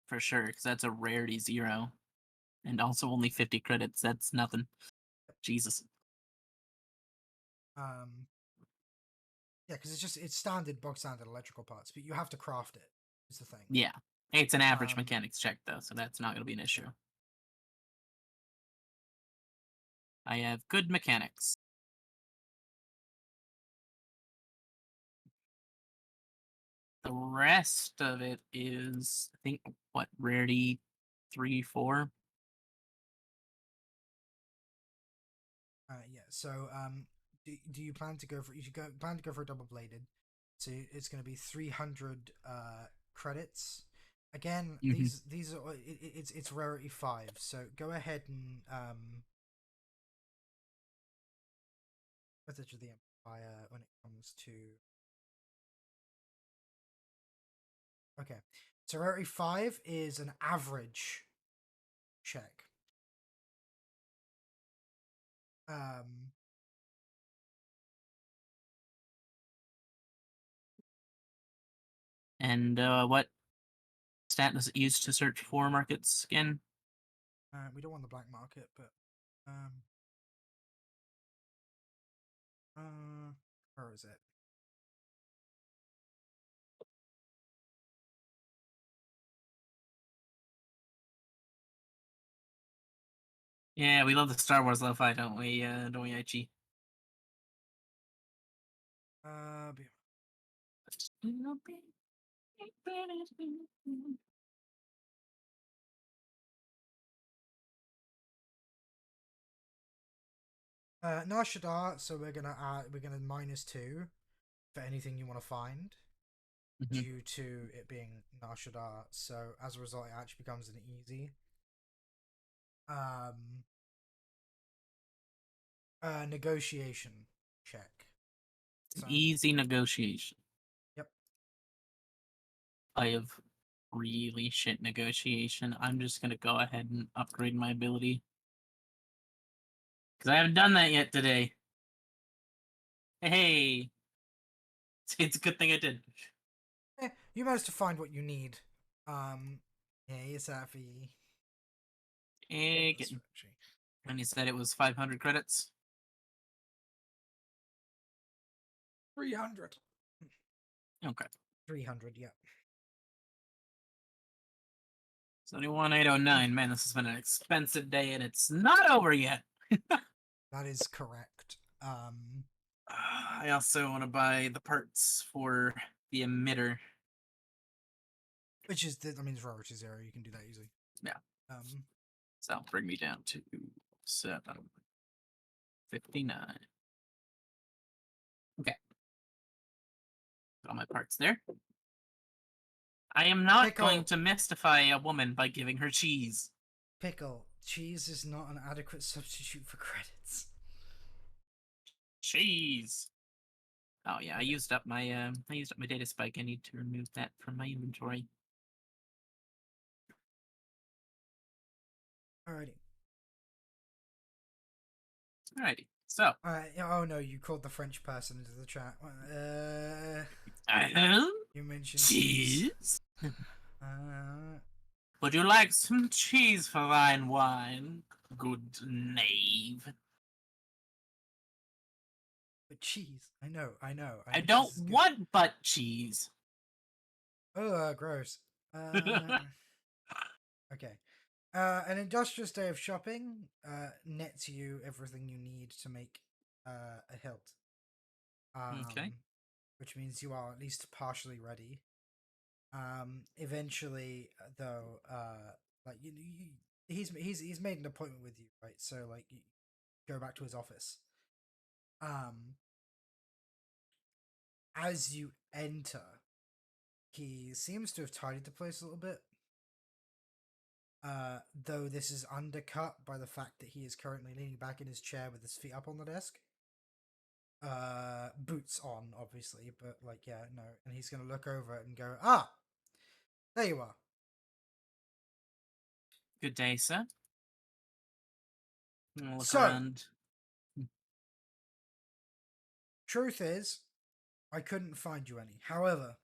B: for sure, because that's a rarity 0. And also only 50 credits. That's nothing. Jesus.
A: um, yeah, because it's standard bog standard electrical parts, but you have to craft it. Is the thing.
B: Yeah. It's an average
A: Um,
B: mechanics check, though, so that's not going to be an issue.
A: yeah.
B: I have good mechanics. The rest of it is, I think, what, rarity 3, 4?
A: Yeah. So, do you plan to go for? You should plan to go for a double bladed. So it's going to be 300 credits. Again,
B: Mm-hmm.
A: these are it's rarity 5. So go ahead and message of the Empire when it comes to. Okay, so rarity 5 is an average check. Um,
B: And what stat does it use to search for markets again?
A: we don't want the black market, but um, where is it?
B: Yeah, we love the Star Wars lo-fi, don't we, Aichi?
A: Be- no Shaddaa, so we're gonna -2 for anything you want to find
B: Mhm.
A: due to it being Nashadar. So as a result, it actually becomes an easy um negotiation check. So
B: Easy negotiation.
A: yep.
B: I have really shit negotiation. I'm just gonna go ahead and upgrade my ability. Because I haven't done that yet today. Hey! It's a good thing I did.
A: You managed to find what you need. Hey, Safi.
B: Eh,
A: That's
B: getting.
A: actually
B: And he said it was 500 credits.
A: 300.
B: Okay.
A: 300, yeah.
B: 71809. Man, this has been an expensive day and it's not over yet.
A: That is correct.
B: I also want to buy the parts for the emitter.
A: Which is, I mean, it's rarity 0. You can do that easily.
B: Yeah.
A: Um,
B: So that'll bring me down to 759. Okay. Got all my parts there. I am not going
A: Pickle.
B: to mystify a woman by giving her cheese.
A: Pickle. Cheese is not an adequate substitute for credits.
B: Cheese. Oh yeah, I used up my data spike. I need to remove that from my inventory.
A: Alrighty.
B: Alrighty. So
A: Oh no, you called the French person into the chat.
B: uh,
A: You mentioned cheese.
B: cheese.
A: Uh,
B: Would you like some cheese for thine wine, good knave?
A: but cheese. I know. I know
B: I
A: cheese
B: don't
A: is good.
B: want butt cheese.
A: Oh, gross. Okay. An industrious day of shopping nets you everything you need to make a hilt.
B: Okay.
A: Which means you are at least partially ready. Eventually, though, like he's made an appointment with you, right? So like, you go back to his office. Um, as you enter, he seems to have tidied the place a little bit. Though this is undercut by the fact that he is currently leaning back in his chair with his feet up on the desk. Boots on, obviously, but like, yeah, no. And he's gonna look over it and go, "Ah, there you are."
B: Good day, sir. I'll look
A: So,
B: around.
A: truth is, I couldn't find you any. However,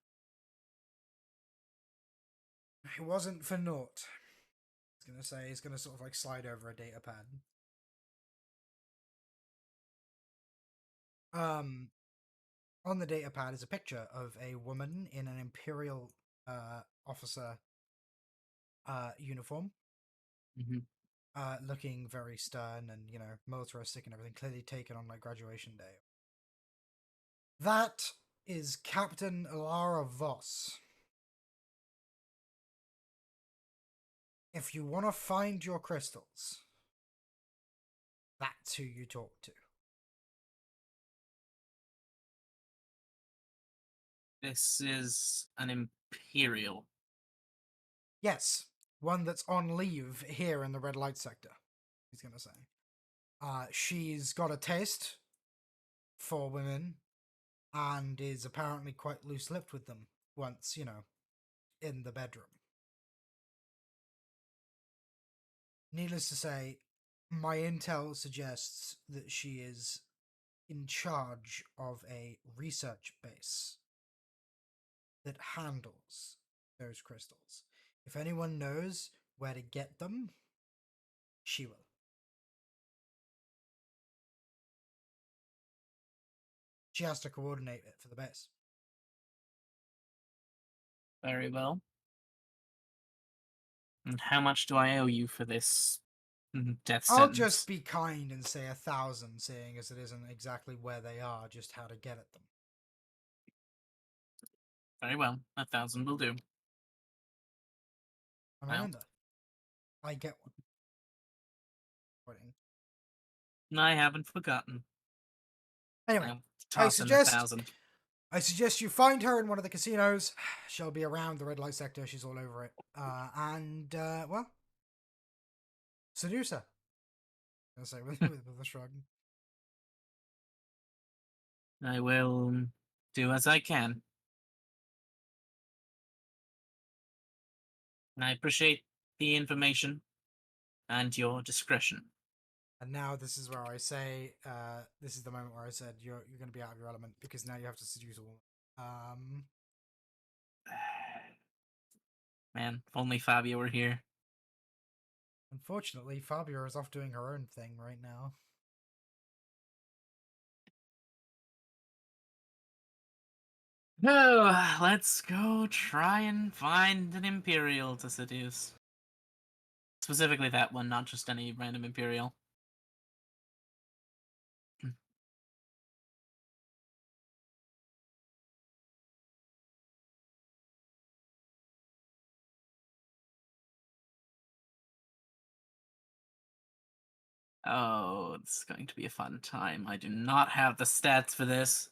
A: it wasn't for naught. He's gonna sort of like slide over a data pad. Um, on the data pad is a picture of a woman in an imperial officer uniform,
B: Mm-hmm.
A: looking very stern and militaristic and everything. Clearly taken on like graduation day. That is Captain Lara Voss. If you want to find your crystals, that's who you talk to.
B: This is an imperial.
A: Yes, one that's on leave here in the red light sector. He's gonna say. She's got a taste for women and is apparently quite loose-lipped with them once, in the bedroom. Needless to say, my intel suggests that she is in charge of a research base that handles those crystals. If anyone knows where to get them, she will. She has to coordinate it for the base.
B: Very well. And how much do I owe you for this death
A: I'll
B: sentence?
A: just be kind and say 1,000, seeing as it isn't exactly where they are, just how to get at them.
B: Very well. 1,000 will do.
A: And
B: Well,
A: remember, I get one. Pointing.
B: I haven't forgotten.
A: Anyway,
B: I'll
A: I
B: toss in
A: suggest
B: 1,000.
A: I suggest you find her in one of the casinos. She'll be around the red light sector. She's all over it. Well, seduce her. I'll say with a shrug.
B: I will do as I can. I appreciate the information and your discretion.
A: And now this is where I say, this is the moment where I said you're going to be out of your element because now you have to seduce a woman.
B: Man, if only Fabio were here.
A: Unfortunately, Fabio is off doing her own thing right now.
B: Oh, let's go try and find an Imperial to seduce. Specifically that one, not just any random Imperial. Oh, this is going to be a fun time. I do not have the stats for this.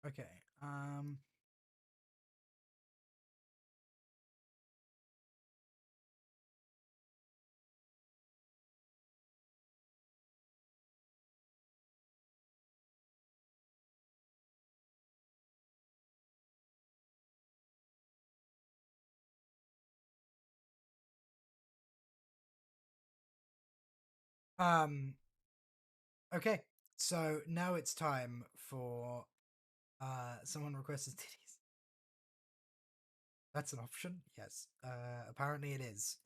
A: Okay. Um. Okay. So now it's time for someone requested titties. That's an option. Yes. Apparently it is.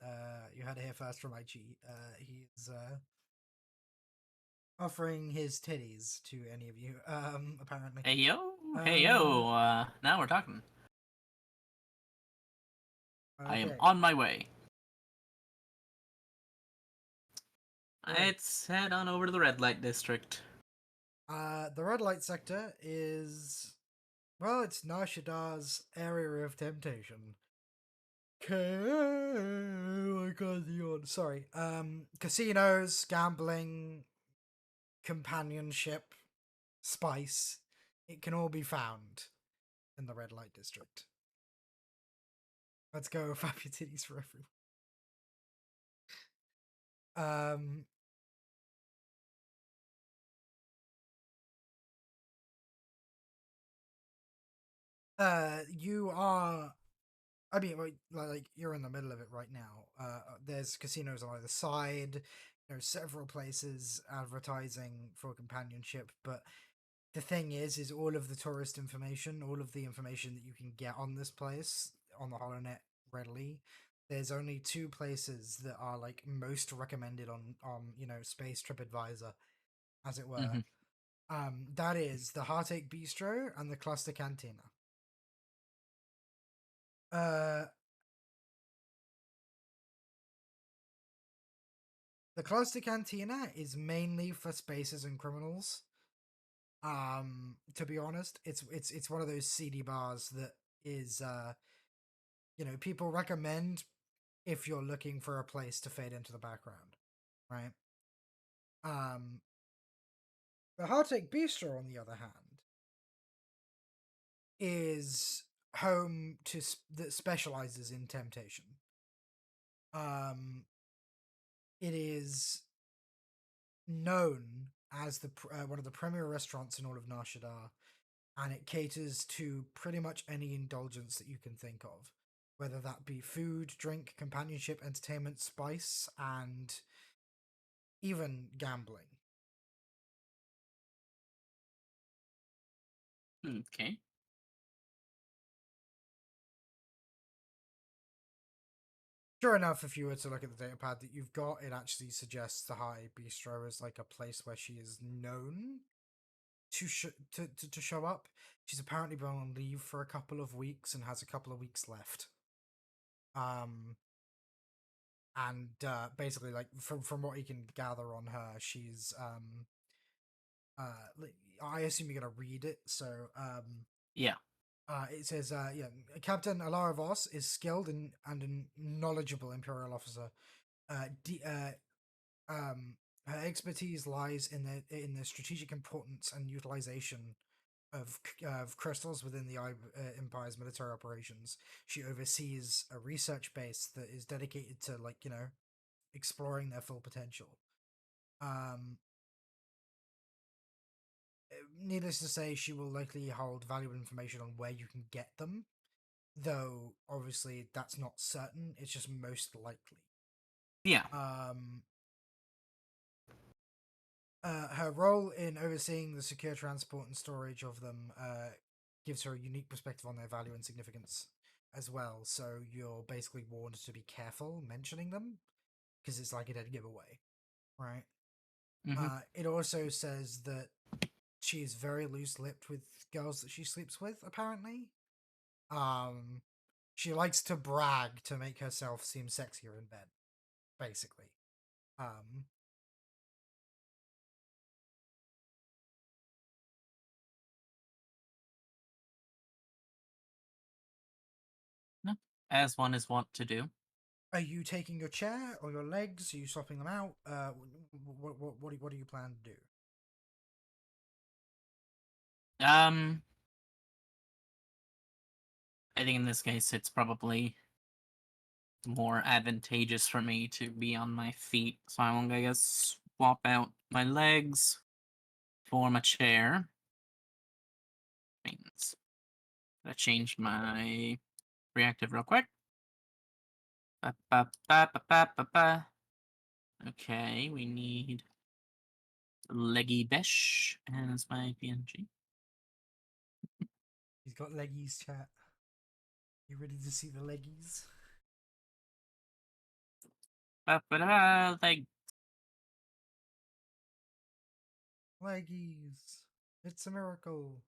A: You had it here first from IG. He's offering his titties to any of you. Apparently.
B: Hey yo, hey
A: Uh.
B: yo. Now we're talking. I am
A: Okay.
B: on my way.
A: Great.
B: Let's head on over to the red light district.
A: The red light sector is, well, it's Nar Shaddaa's area of temptation. Oh my god, yawn. Sorry. Casinos, gambling, companionship, spice. It can all be found in the red light district. Let's go fab your titties for everyone. You are. I mean, like you're in the middle of it right now. There's casinos on either side. There are several places advertising for companionship, but the thing is all of the tourist information, all of the information that you can get on this place on the HoloNet readily. There's only two places that are like most recommended on Space TripAdvisor, as it were.
B: Mm-hmm.
A: That is the Heartache Bistro and the Cluster Cantina. Uh, the Cluster Cantina is mainly for spaces and criminals. To be honest, it's one of those seedy bars that is people recommend if you're looking for a place to fade into the background, right? Um, the Heartache Bistro, on the other hand, is home to that specializes in temptation. Um, it is known as the one of the premier restaurants in all of Nar Shaddaa, and it caters to pretty much any indulgence that you can think of, whether that be food, drink, companionship, entertainment, spice, and even gambling.
B: Okay.
A: Sure enough, if you were to look at the data pad that you've got, it actually suggests the High Bistro as like a place where she is known to show up. She's apparently been on leave for a couple of weeks and has a couple of weeks left. Um, and basically, like from what you can gather on her, she's I assume you're gonna read it. So
B: Yeah.
A: it says yeah, Captain Alara Voss is skilled and a knowledgeable Imperial officer. Uh, d- uh, Her expertise lies in the strategic importance and utilization of crystals within the Empire's military operations. She oversees a research base that is dedicated to exploring their full potential. Um, Needless to say, she will likely hold valuable information on where you can get them, though obviously that's not certain. It's just most likely.
B: Yeah.
A: Um, Her role in overseeing the secure transport and storage of them gives her a unique perspective on their value and significance as well. So you're basically warned to be careful mentioning them because it's like a dead giveaway, right?
B: Mm-hmm.
A: It also says that she is very loose-lipped with girls that she sleeps with. Apparently, she likes to brag to make herself seem sexier in bed. Basically, um,
B: as one is wont to do.
A: Are you taking your chair or your legs? Are you swapping them out? What do you plan to do?
B: Um, I think in this case it's probably more advantageous for me to be on my feet, so I will, I guess, swap out my legs for my chair. Means I changed my reactive real quick. Ba, ba, ba, ba, ba, ba, ba. Okay, we need Leggy Besh as my PNG.
A: He's got leggies, chat. You ready to see the leggies?
B: Ba, ba, da, ba, leg.
A: Leggies. It's a miracle.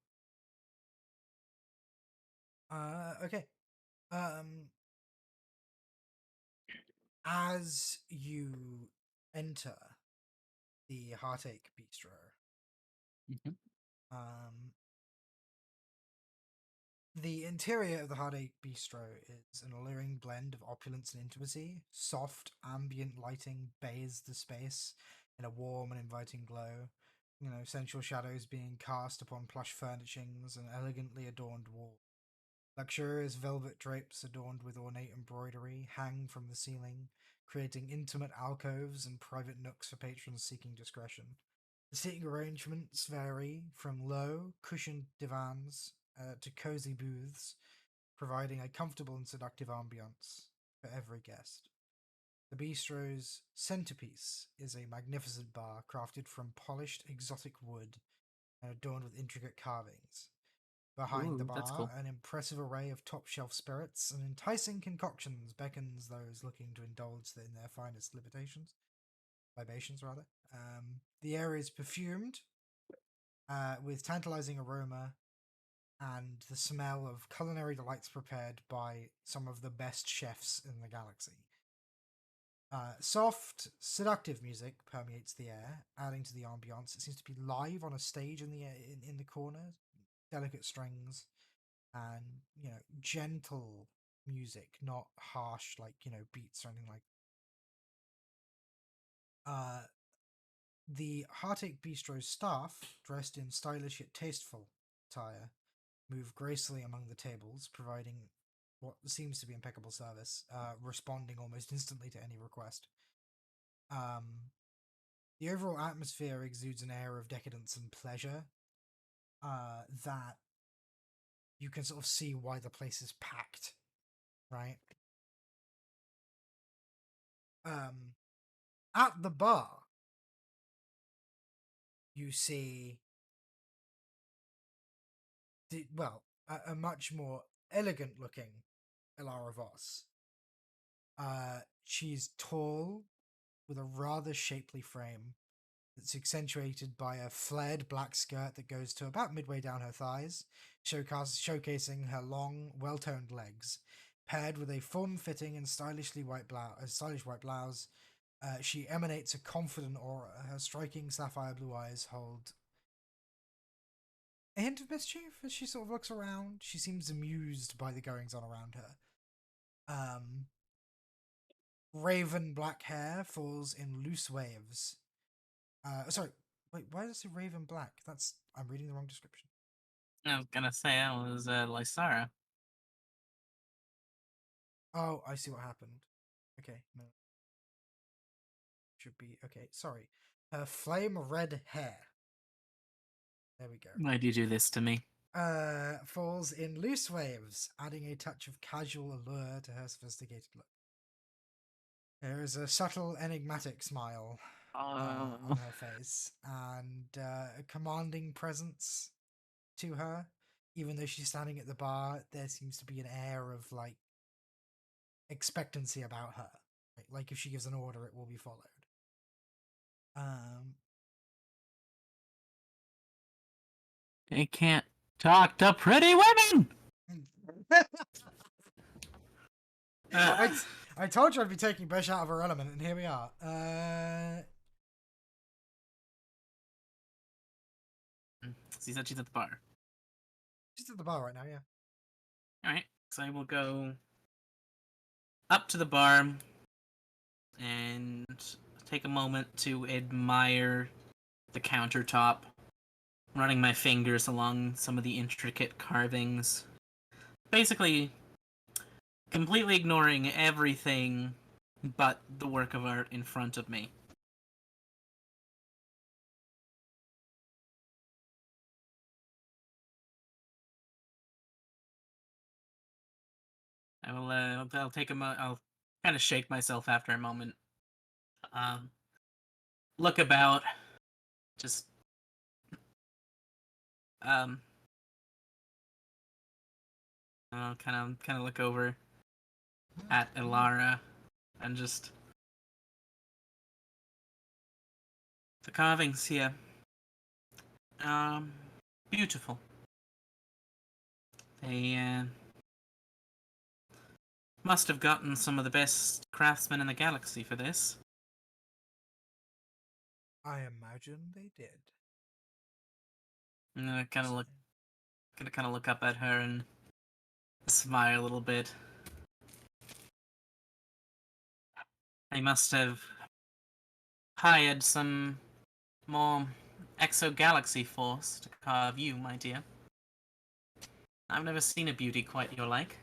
A: Okay. Um, as you enter the Heartache Bistro,
B: Mhm.
A: um, the interior of the Heartache Bistro is an alluring blend of opulence and intimacy. Soft, ambient lighting bathes the space in a warm and inviting glow. You know, sensual shadows being cast upon plush furnishings and elegantly adorned walls. Luxurious velvet drapes adorned with ornate embroidery hang from the ceiling, creating intimate alcoves and private nooks for patrons seeking discretion. The seating arrangements vary from low, cushioned divans to cozy booths, providing a comfortable and seductive ambiance for every guest. The bistro's centerpiece is a magnificent bar crafted from polished exotic wood and adorned with intricate carvings. Behind the
B: Ooh, that's
A: bar,
B: cool.
A: an impressive array of top shelf spirits and enticing concoctions beckons those looking to indulge in their finest libations rather. The area is perfumed with tantalizing aroma and the smell of culinary delights prepared by some of the best chefs in the galaxy. Soft, seductive music permeates the air, adding to the ambiance. It seems to be live on a stage in the corner. Delicate strings and gentle music, not harsh like beats or anything like. The Heartache Bistro's staff, dressed in stylish yet tasteful attire, move gracefully among the tables, providing what seems to be impeccable service, responding almost instantly to any request. Um, the overall atmosphere exudes an air of decadence and pleasure that you can sort of see why the place is packed, right? Um, at the bar, you see a much more elegant looking Ilara Voss. She's tall with a rather shapely frame that's accentuated by a flared black skirt that goes to about midway down her thighs, showcasing her long, well-toned legs. Paired with a form-fitting and stylish white blouse, she emanates a confident aura. Her striking sapphire blue eyes hold a hint of mischief as she sort of looks around. She seems amused by the goings on around her. Um, Raven black hair falls in loose waves. Sorry, wait, why does it say raven black? I'm reading the wrong description.
B: I was gonna say that was Lysara.
A: Oh, I see what happened. Okay, no. Should be, okay, sorry. Her flame red hair. There we go.
B: Why do you do this to me?
A: Falls in loose waves, adding a touch of casual allure to her sophisticated look. There is a subtle, enigmatic smile on
B: Oh.
A: her face and a commanding presence to her. Even though she's standing at the bar, there seems to be an air of like expectancy about her. Like if she gives an order, it will be followed. Um,
B: They can't talk to pretty women!
A: I I told you I'd be taking Besh out of her element, and here we are.
B: She said she's at the bar.
A: She's at the bar right now, yeah.
B: Alright, so I will go up to the bar and take a moment to admire the countertop, running my fingers along some of the intricate carvings. Basically, completely ignoring everything but the work of art in front of me. I'll take a I'll kind of shake myself after a moment. Um, look about, just um, kind of look over at Ilara and just the carvings here. Um, beautiful. They must have gotten some of the best craftsmen in the galaxy for this.
A: I imagine they did.
B: And I kind of look up at her and smile a little bit. They must have hired some more exogalaxy force to carve you, my dear. I've never seen a beauty quite your like.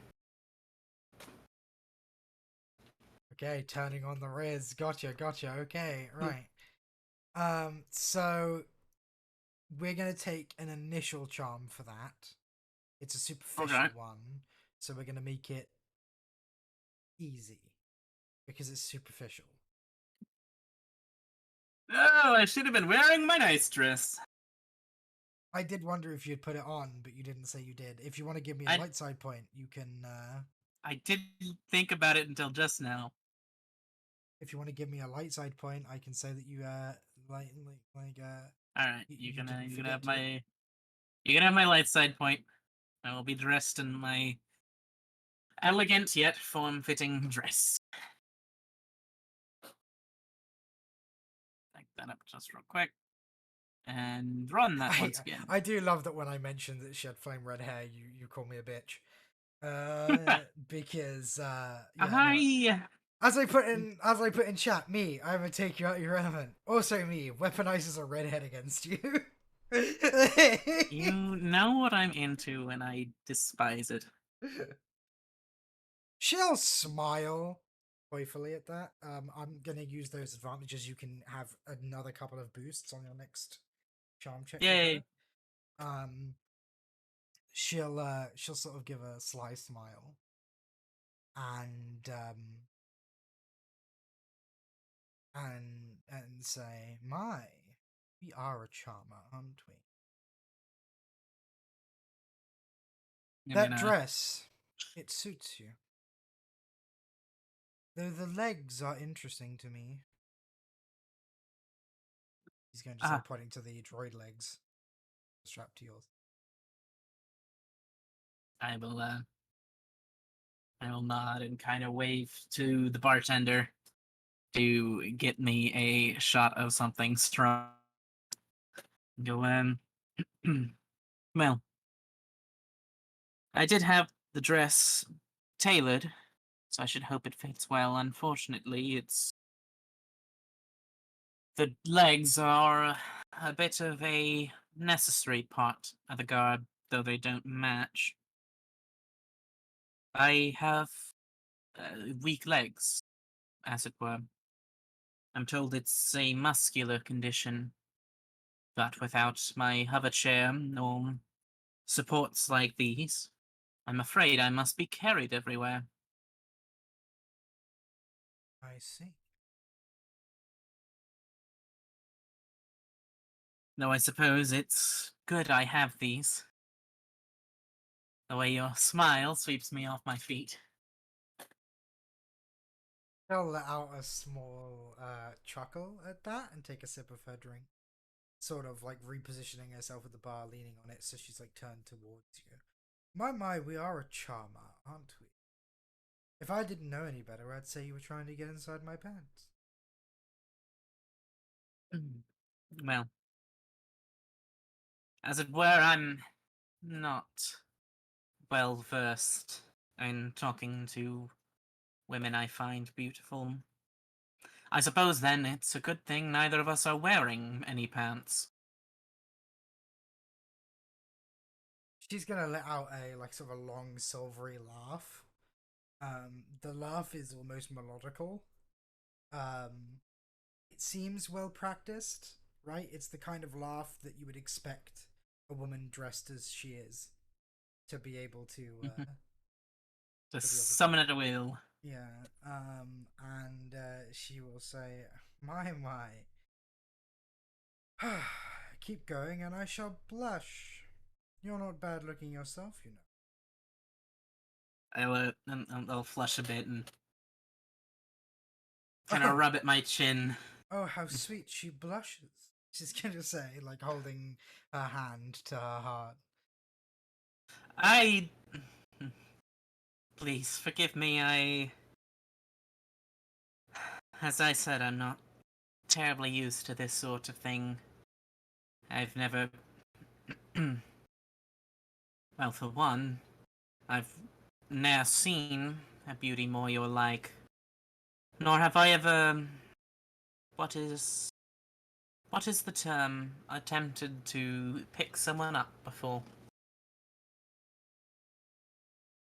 A: Okay, turning on the Riz. Gotcha. Okay, right. So we're gonna take an initial charm for that. It's a superficial
B: Okay.
A: one, so we're gonna make it easy because it's superficial.
B: Oh, I should have been wearing my nice dress.
A: I did wonder if you'd put it on, but you didn't say you did. If you want to give me a
B: I
A: light side point, you can.
B: I didn't think about it until just now.
A: If you want to give me a light side point, I can say that you
B: All right,
A: you didn't
B: you're gonna
A: forget
B: have
A: to.
B: my light side point. I will be dressed in my elegant yet form-fitting dress. Take that up just real quick and run that
A: I
B: once again.
A: I do love that when I mentioned that she had flame red hair, you call me a bitch. Because yeah, no.
B: Hi.
A: As I put in chat, I'm gonna take you out your element. Also me, weaponizes a redhead against you.
B: You know what I'm into, and I despise it.
A: She'll smile joyfully at that. I'm gonna use those advantages. You can have another couple of boosts on your next charm check with her.
B: Yay!
A: Um, she'll sort of give a sly smile and and say, "My, we are a charmer, aren't we?
B: I'm
A: That
B: gonna.
A: dress, it suits you. Though the legs are interesting to me." He's going to say,
B: Ah,
A: pointing to the droid legs strapped to yours.
B: I will. I will nod and kind of wave to the bartender to get me a shot of something strong. Go. Well, I did have the dress tailored, so I should hope it fits well. Unfortunately, it's the legs are a bit of a necessary part of the garb, though they don't match. I have weak legs, as it were. I'm told it's a muscular condition, but without my hover chair or supports like these, I'm afraid I must be carried everywhere.
A: I see.
B: Though I suppose it's good I have these. The way your smile sweeps me off my feet.
A: She'll let out a small chuckle at that and take a sip of her drink. Sort of like repositioning herself at the bar, leaning on it so she's like turned towards you. My, we are a charmer, aren't we? If I didn't know any better, I'd say you were trying to get inside my pants.
B: Well, as it were, I'm not well versed in talking to women I find beautiful. I suppose then it's a good thing neither of us are wearing any pants.
A: She's gonna let out a like sort of a long silvery laugh. The laugh is almost melodical. Um, it seems well practiced, right? It's the kind of laugh that you would expect a woman dressed as she is to be able to
B: Mhm.
A: to be able
B: Just
A: to do.
B: summon at a will.
A: Yeah. And she will say, My. Keep going, and I shall blush. You're not bad looking yourself, you know."
B: I'll flush a bit and kind of
A: Oh,
B: rub at my chin.
A: oh, how sweet she blushes. She's gonna say, like holding her hand to her heart.
B: I. Please forgive me. As I said, I'm not terribly used to this sort of thing. I've never. Well, for one, I've ne'er seen a beauty more your like. Nor have I ever. What is. What is the term? Attempted to pick someone up before.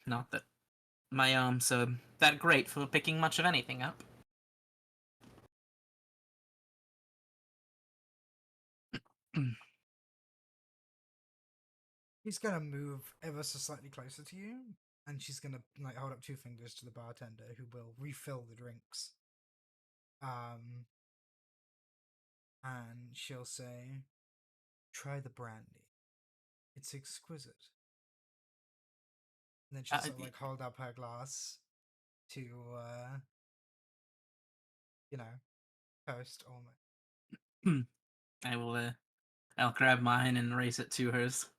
B: Not that my arms are that great for picking much of anything up.
A: He's gonna move ever so slightly closer to you, and she's gonna like hold up two fingers to the bartender, who will refill the drinks. Um, and she'll say, "Try the brandy. It's exquisite." And then she'll
B: Uh,
A: sort of like hold up her glass to, you know, toast almost.
B: I will. I'll grab mine and raise it to hers.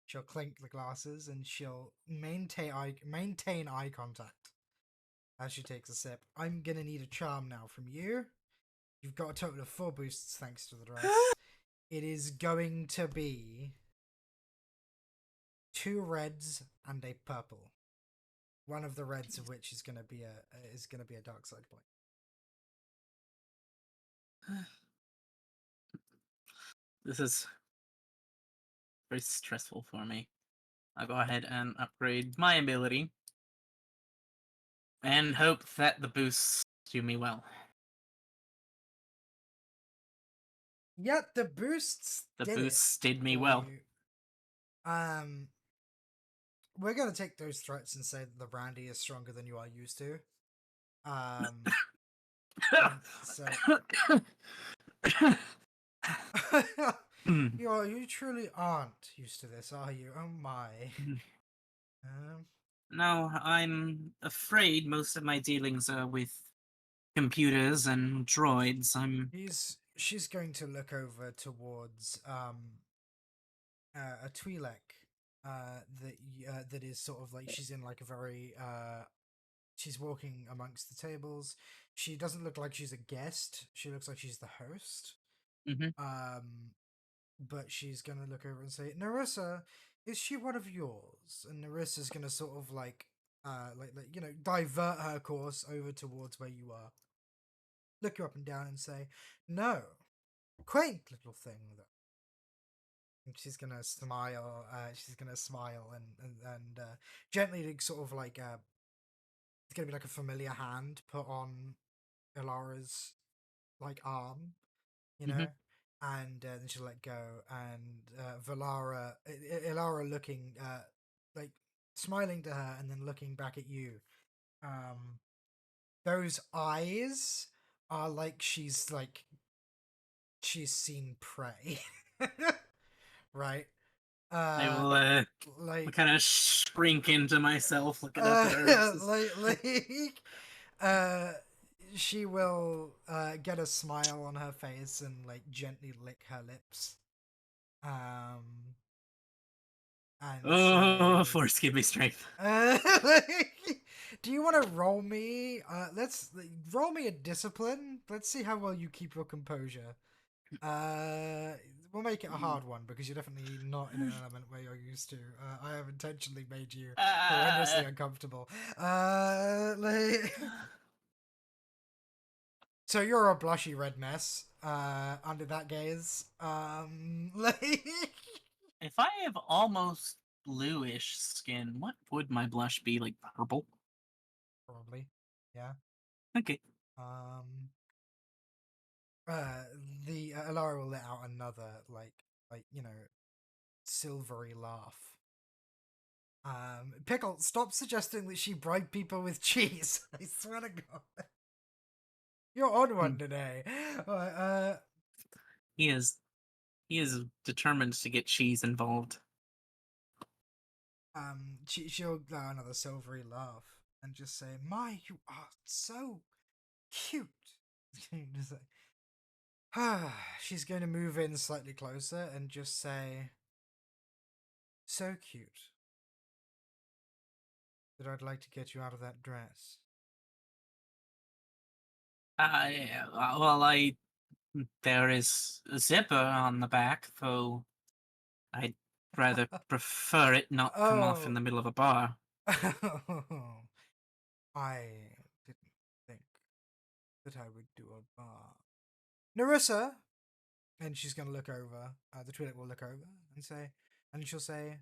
A: She'll clink the glasses and she'll maintain eye contact as she takes a sip. I'm gonna need a charm now from you. You've got a total of 4 boosts thanks to the dress. It is going to be 2 reds and a purple. One of the reds of which is gonna be a dark side point.
B: This is very stressful for me. I'll go ahead and upgrade my ability and hope that the boosts do me well.
A: Yep, the boosts
B: The
A: did it
B: boosts did me
A: for
B: well.
A: you. Um, we're gonna take those threats and say that the brandy is stronger than you are used to. Um, so you truly aren't used to this, are you? Oh my. Um,
B: No, I'm afraid most of my dealings are with computers and droids.
A: she's going to look over towards a Twi'lek that is sort of like she's in like a very she's walking amongst the tables. She doesn't look like she's a guest. She looks like she's the host.
B: Mhm.
A: Um, but she's gonna look over and say, "Narissa, is she one of yours?" And Narissa's gonna sort of like you know, divert her course over towards where you are. Look you up and down and say, "No, quaint little thing though." And she's gonna smile. She's gonna smile and gently, sort of like it's gonna be like a familiar hand put on Ilara's like arm, you know,
B: Mhm.
A: and then she'll let go. And Ilara looking, like smiling to her, and then looking back at you. Um, those eyes are like she's seen prey, right?
B: I
A: Uh,
B: will
A: like
B: kind of shrink into myself looking up at her.
A: like uh she will get a smile on her face and like gently lick her lips um and
B: Oh,
A: say
B: force give me strength.
A: do you want to roll me let's roll me a discipline. Let's see how well you keep your composure. uh we'll make it a hard one because you're definitely not in an element where you're used to. I have intentionally made you horrendously uncomfortable. Like... So you're a blushy red mess. Under that gaze. Like...
B: If I have almost bluish skin, what would my blush be? Like purple?
A: Probably. Yeah.
B: Okay.
A: Um. Uh. The Alara will let out another silvery laugh. Pickle, stop suggesting that she bribed people with cheese. I swear to God. You're on one today.
B: He is he is determined to get cheese involved.
A: She'll allow another silvery laugh and just say, "My, you are so cute." She's going to move in slightly closer and just say, "So cute that I'd like to get you out of that dress."
B: Well, I there is a zipper on the back, though I'd rather prefer it not come off in
A: Oh,
B: the middle of a bar.
A: I didn't think that I would do a bar. Narissa, and she's going to look over. The Twi'lek will look over and she'll say,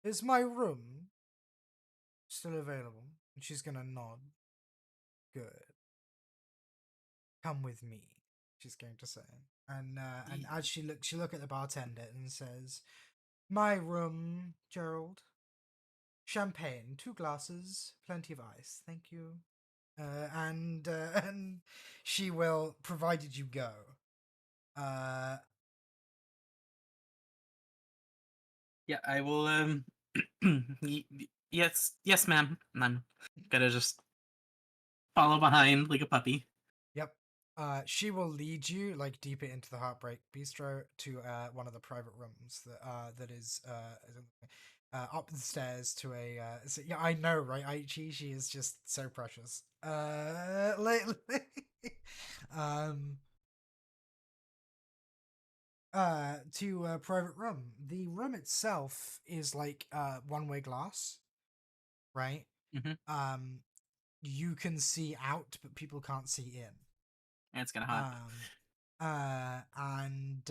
A: "Is my room still available?" And she's going to nod. Good. Come with me, she's going to say. And as she look at the bartender and says, "My room, Gerald. Champagne, 2 glasses, plenty of ice, thank you." And she will, provided you go. Uh,
B: Yeah, I will. Yes, ma'am. And I'm gonna just follow behind like a puppy.
A: yep. She will lead you like deeper into the Heartbreak Bistro to one of the private rooms that is up the stairs to a yeah, I know, right? She is just so precious. Lately, um to a private room. The room itself is like one-way glass, right?
B: Mm-hmm.
A: Um you can see out, but people can't see in.
B: And it's kind of hot.
A: And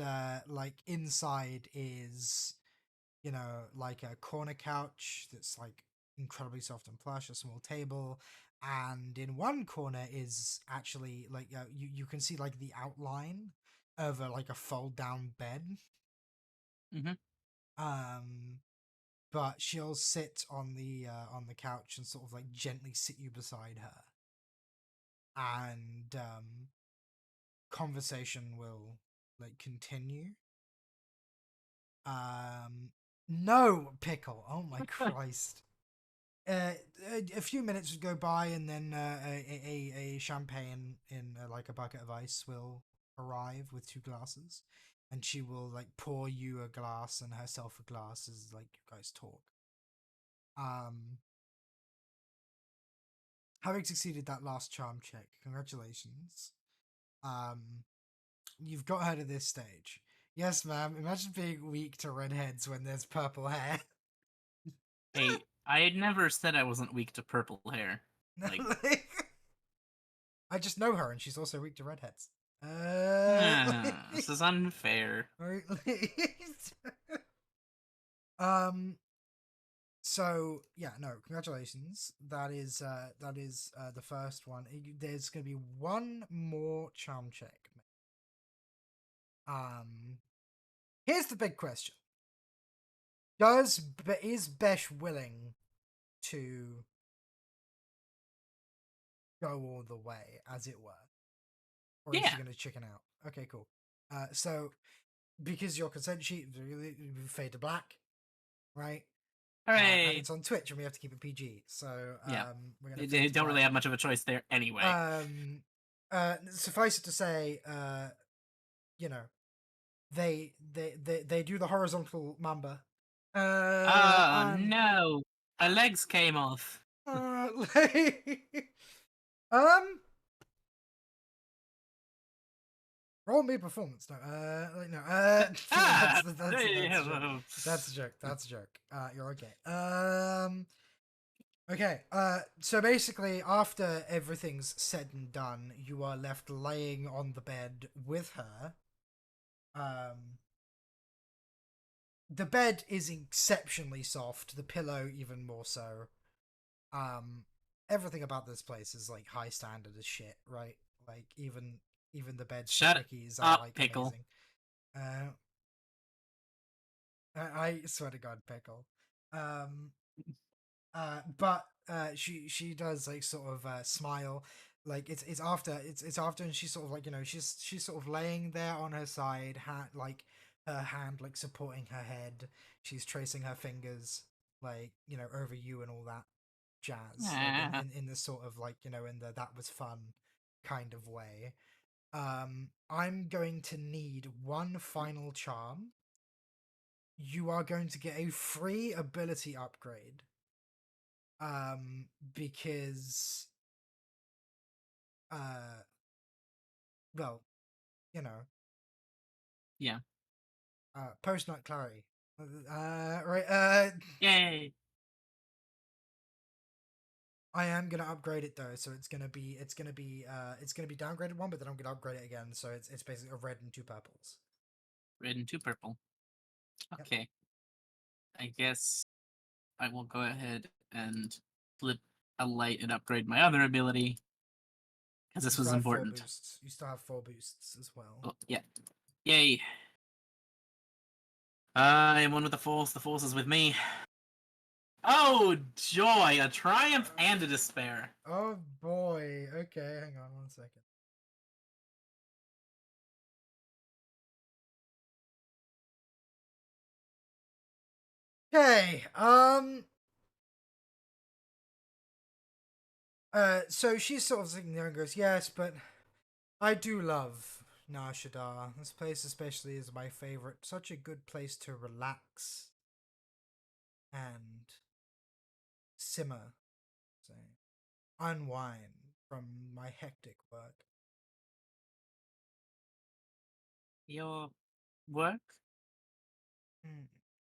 A: like inside is, like a corner couch that's like incredibly soft and plush, a small table, and in one corner is actually like you can see like the outline of like a fold down bed.
B: Mm-hmm.
A: um but she'll sit on the couch and sort of like gently sit you beside her, and conversation will like continue. No, Pickle. Oh my Christ. A few minutes would go by, and then a champagne in like a bucket of ice will arrive with 2 glasses, and she will like pour you a glass and herself a glass as like you guys talk. Um, Having succeeded that last charm check, congratulations. Um, you've got her to this stage. Yes, ma'am. Imagine being weak to redheads when there's purple hair.
B: Hey, I had never said I wasn't weak to purple hair. Like,
A: I just know her, and she's also weak to redheads.
B: this is unfair.
A: um. So yeah, no, congratulations. That is the first one. There's gonna be one more charm check. Um. Here's the big question: is Besh willing to go all the way, as it were, or is
B: Yeah.
A: she gonna chicken out? Okay, cool. So because your consent sheet fade to black, right? And
B: Hooray.
A: it's on Twitch, and we have to keep it PG. So
B: Yeah.
A: we're gonna fade
B: They
A: to
B: don't really
A: black.
B: have much of a choice there anyway.
A: Suffice it to say, you know, they do the horizontal mamba.
B: Oh
A: And
B: no. My legs came off.
A: um, Roll me performance. No, no,
B: Ah,
A: that's a joke. That's a joke. That's a joke. You're okay. Okay. So basically, after everything's said and done, you are left laying on the bed with her. Um, the bed is exceptionally soft. The pillow even more so. Um, everything about this place is like high standard as shit, right? Like even the bed's
B: Shut
A: quickies are
B: up,
A: like
B: pickle.
A: amazing. Uh, I swear to God, pickle. Um, but she does like sort of smile, like it's after, and she's sort of like she's sort of laying there on her side, like her hand like supporting her head. She's tracing her fingers like over you and all that jazz, like in
B: Ah,
A: in this sort of like in the that was fun kind of way. I'm going to need one final charm. You are going to get a free ability upgrade. Because uh well, you know,
B: yeah.
A: post nut clarity. Right.
B: Yay.
A: I am gonna upgrade it though, so it's gonna be downgraded one, but then I'm gonna upgrade it again, so it's basically a red and two purples.
B: Red and two purple.
A: Yep.
B: Okay. I guess I will go ahead and flip a light and upgrade my other ability because
A: You
B: this was
A: still have four
B: important.
A: boosts. You still have four boosts as well.
B: Oh, yeah. Yay. I am one with the Force. The Force is with me. Oh, joy! A triumph and a despair.
A: Oh boy. Okay, hang on 1 second. Okay. So she's sort of sitting there and goes, "Yes, but I do love Shaddaa. This place especially is my favorite. Such a good place to relax and simmer, say, unwind from my hectic work."
B: Your work?
A: Hmm.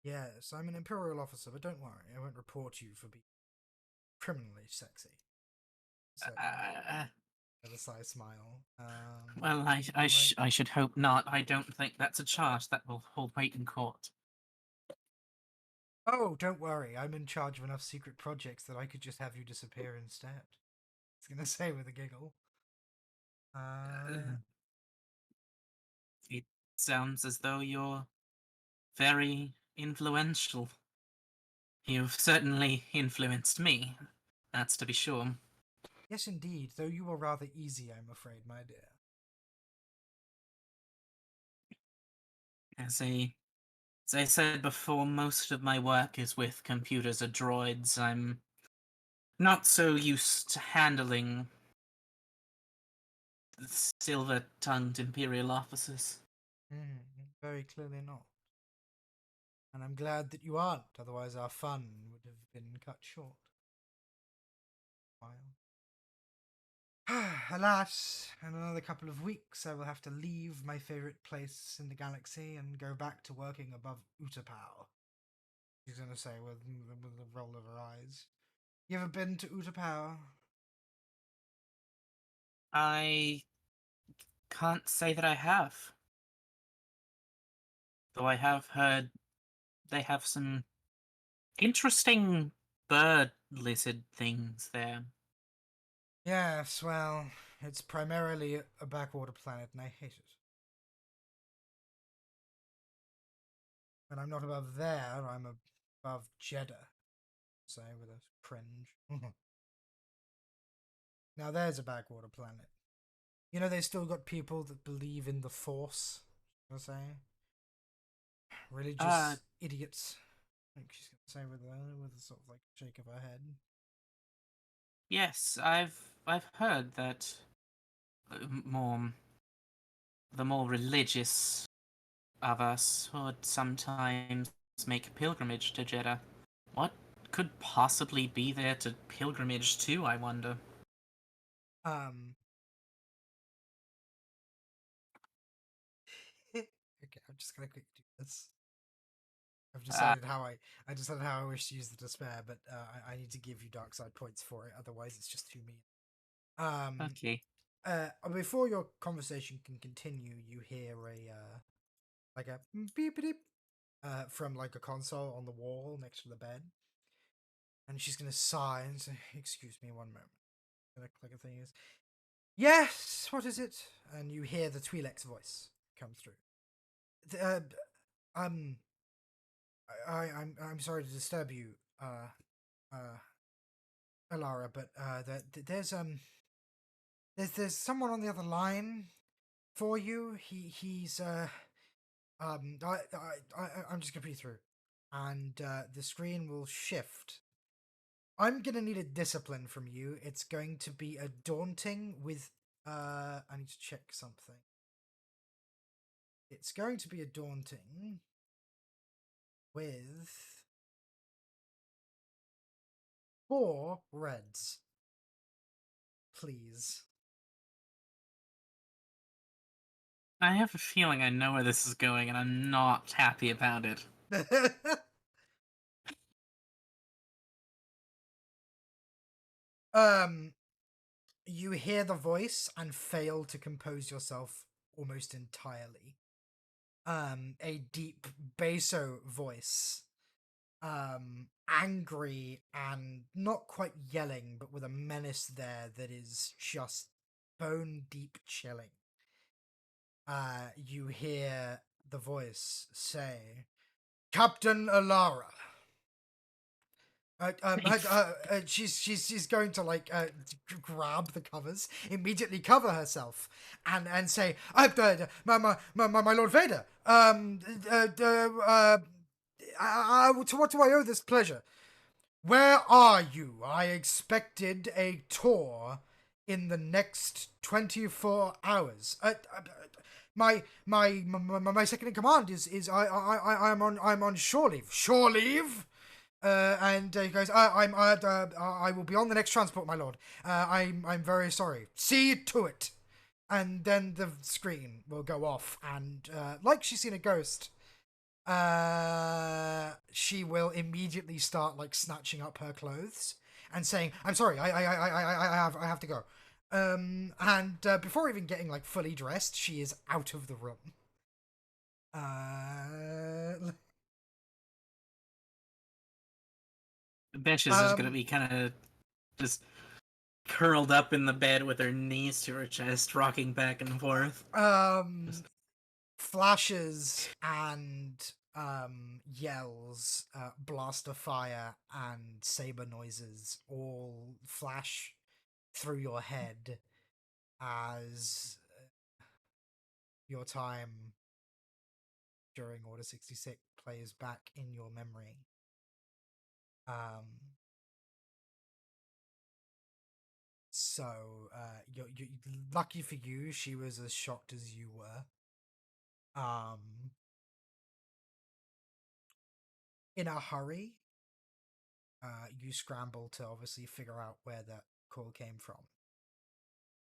A: Yes, I'm an Imperial officer, but don't worry, I won't report you for being criminally sexy. So,
B: Uh,
A: with a sly smile.
B: well,
A: Right.
B: I should hope not. I don't think that's a charge that will hold weight in court.
A: Oh, don't worry, I'm in charge of enough secret projects that I could just have you disappear instead. It's gonna say with a giggle.
B: Uh, it sounds as though you're very influential. You've certainly influenced me, that's to be sure.
A: Yes, indeed, though you were rather easy, I'm afraid, my dear.
B: As I, as I said before, most of my work is with computers or droids. I'm not so used to handling silver-tongued Imperial officers.
A: Very clearly not. And I'm glad that you aren't, otherwise our fun would have been cut short. While. Alas, in another couple of weeks I will have to leave my favourite place in the galaxy and go back to working above Utapau. She's gonna say with a roll of her eyes. You ever been to Utapau?
B: I can't say that I have, though I have heard they have some interesting bird lizard things there.
A: Yes, well, it's primarily a backwater planet and I hate it. And I'm not above there, I'm above Jeddah, say with a cringe. Now there's a backwater planet. They still got people that believe in the Force. I say
B: Uh,
A: religious idiots. I think she's gonna say with a sort of like shake of her head.
B: yes, I've heard that more the more religious of us would sometimes make a pilgrimage to Jeddah. What could possibly be there to pilgrimage to, I wonder?
A: Um, just gonna quickly do this. I've
B: Uh,
A: decided how I decided how I wish to use the despair, but I need to give you dark side points for it. Otherwise, it's just too mean.
B: okay.
A: Before your conversation can continue, you hear a like a beep beep from like a console on the wall next to the bed, and she's gonna sigh and say, "Excuse me, one moment." Gonna click a thing is, "Yes, what is it?" And you hear the Twi'lek's voice come through. Um, I'm sorry to disturb you, uh, Alara, but there's someone on the other line for you. He's I'm just gonna put you through, and the screen will shift. I'm gonna need a discipline from you. It's going to be a daunting with I need to check something. It's going to be a daunting with 4 reds, please.
B: I have a feeling I know where this is going, and I'm not happy about it.
A: um, you hear the voice and fail to compose yourself almost entirely. A deep basso voice, angry and not quite yelling, but with a menace there that is just bone deep chilling. You hear the voice say, "Captain Alara." She's going to like grab the covers, immediately cover herself, and say, my Lord Vader, to what do I owe this pleasure? Where are you? I expected a tour in the next 24 hours. My second in command is I'm on shore leave. Shore leave. And he goes, I will be on the next transport, my lord. I'm very sorry. See to it. And then the screen will go off, and like she's seen a ghost, she will immediately start like snatching up her clothes and saying, "I'm sorry, I have to go." And before even getting like fully dressed, she is out of the room. Uh,
B: Besh is just gonna
A: um,
B: be kind of just curled up in the bed with her knees to her chest, rocking back and forth.
A: um,
B: Just,
A: flashes and yells, blaster fire and saber noises all flash through your head as your time during Order 66 plays back in your memory. Um, you lucky for you, she was as shocked as you were. In a hurry, you scramble to obviously figure out where that call came from.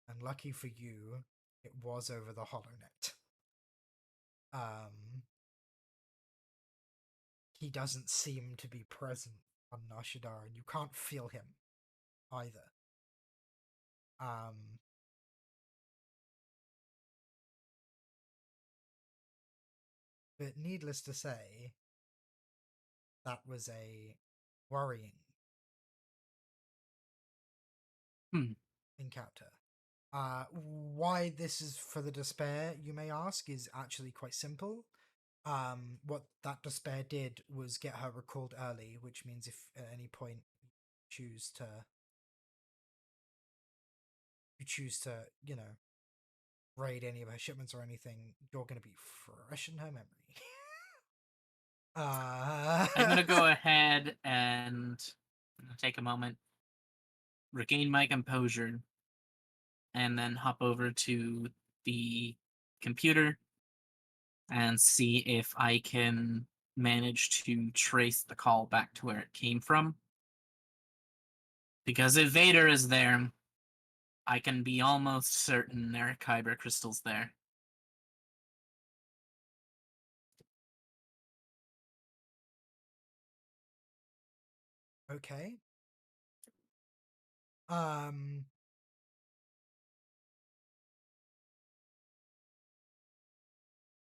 A: And lucky for you, it was over the HoloNet. Um, he doesn't seem to be present on Nar Shaddaa, and you can't feel him either. Um, but needless to say, that was a worrying
B: hmm.
A: encounter. Why this is for the despair, you may ask, is actually quite simple. What that despair did was get her recalled early, which means if at any point choose to you choose to, raid any of her shipments or anything, you're going to be fresh in her memory.
B: I'm gonna go ahead and take a moment, regain my composure, and then hop over to the computer and see if I can manage to trace the call back to where it came from. Because if Vader is there, I can be almost certain there are kyber crystals there.
A: Okay. Um,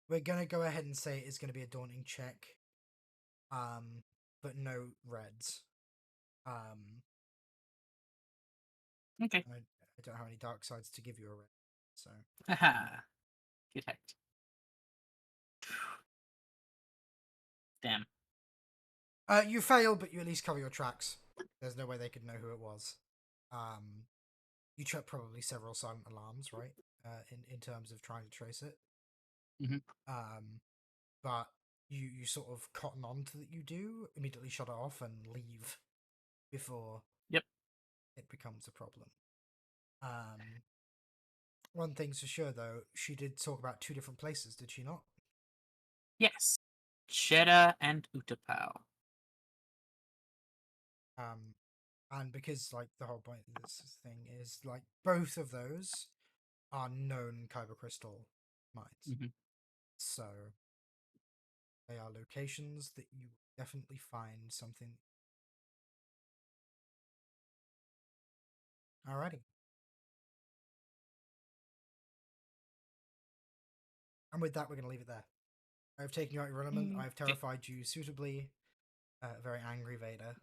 A: we're gonna go ahead and say it's gonna be a daunting check. But no reds.
B: Okay.
A: I don't have any dark sides to give you a red, so.
B: Haha. Get hacked. Damn.
A: You fail, but you at least cover your tracks. There's no way they could know who it was. You trip probably several silent alarms, right? In terms of trying to trace it.
B: Mm-hmm.
A: But you sort of cotton on to that you do, immediately shut it off and leave before
B: Yep.
A: it becomes a problem. One thing's for sure though, she did talk about two different places, did she not?
B: Yes. Shaddaa and Utapau.
A: And because like the whole point of this thing is like both of those are known kyber crystal mines.
B: Mm-hmm.
A: So they are locations that you definitely find something. Alrighty. And with that, we're going to leave it there. I've taken you out your element. I've
B: Okay.
A: terrified you suitably. A very angry Vader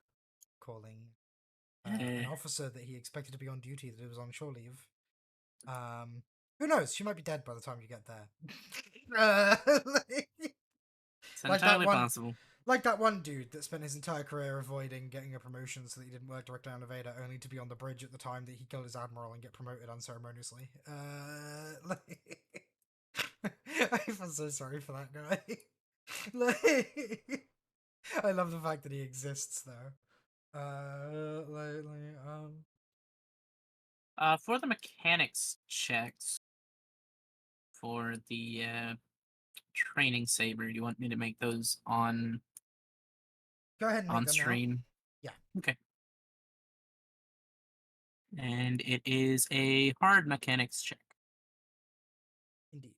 A: calling an
B: Uh,
A: officer that he expected to be on duty that he was on shore leave. Who knows? She might be dead by the time you get there.
B: it's
A: like that
B: entirely
A: one,
B: possible.
A: like that one dude that spent his entire career avoiding getting a promotion so that he didn't work directly under Vader, only to be on the bridge at the time that he killed his admiral and get promoted unceremoniously. I feel so sorry for that guy. I love the fact that he exists though.
B: For the mechanics checks for the training saber, do you want me to make those
A: Go ahead and make
B: on
A: them now.
B: stream?
A: Yeah,
B: Okay. And it is a hard mechanics check.
A: indeed.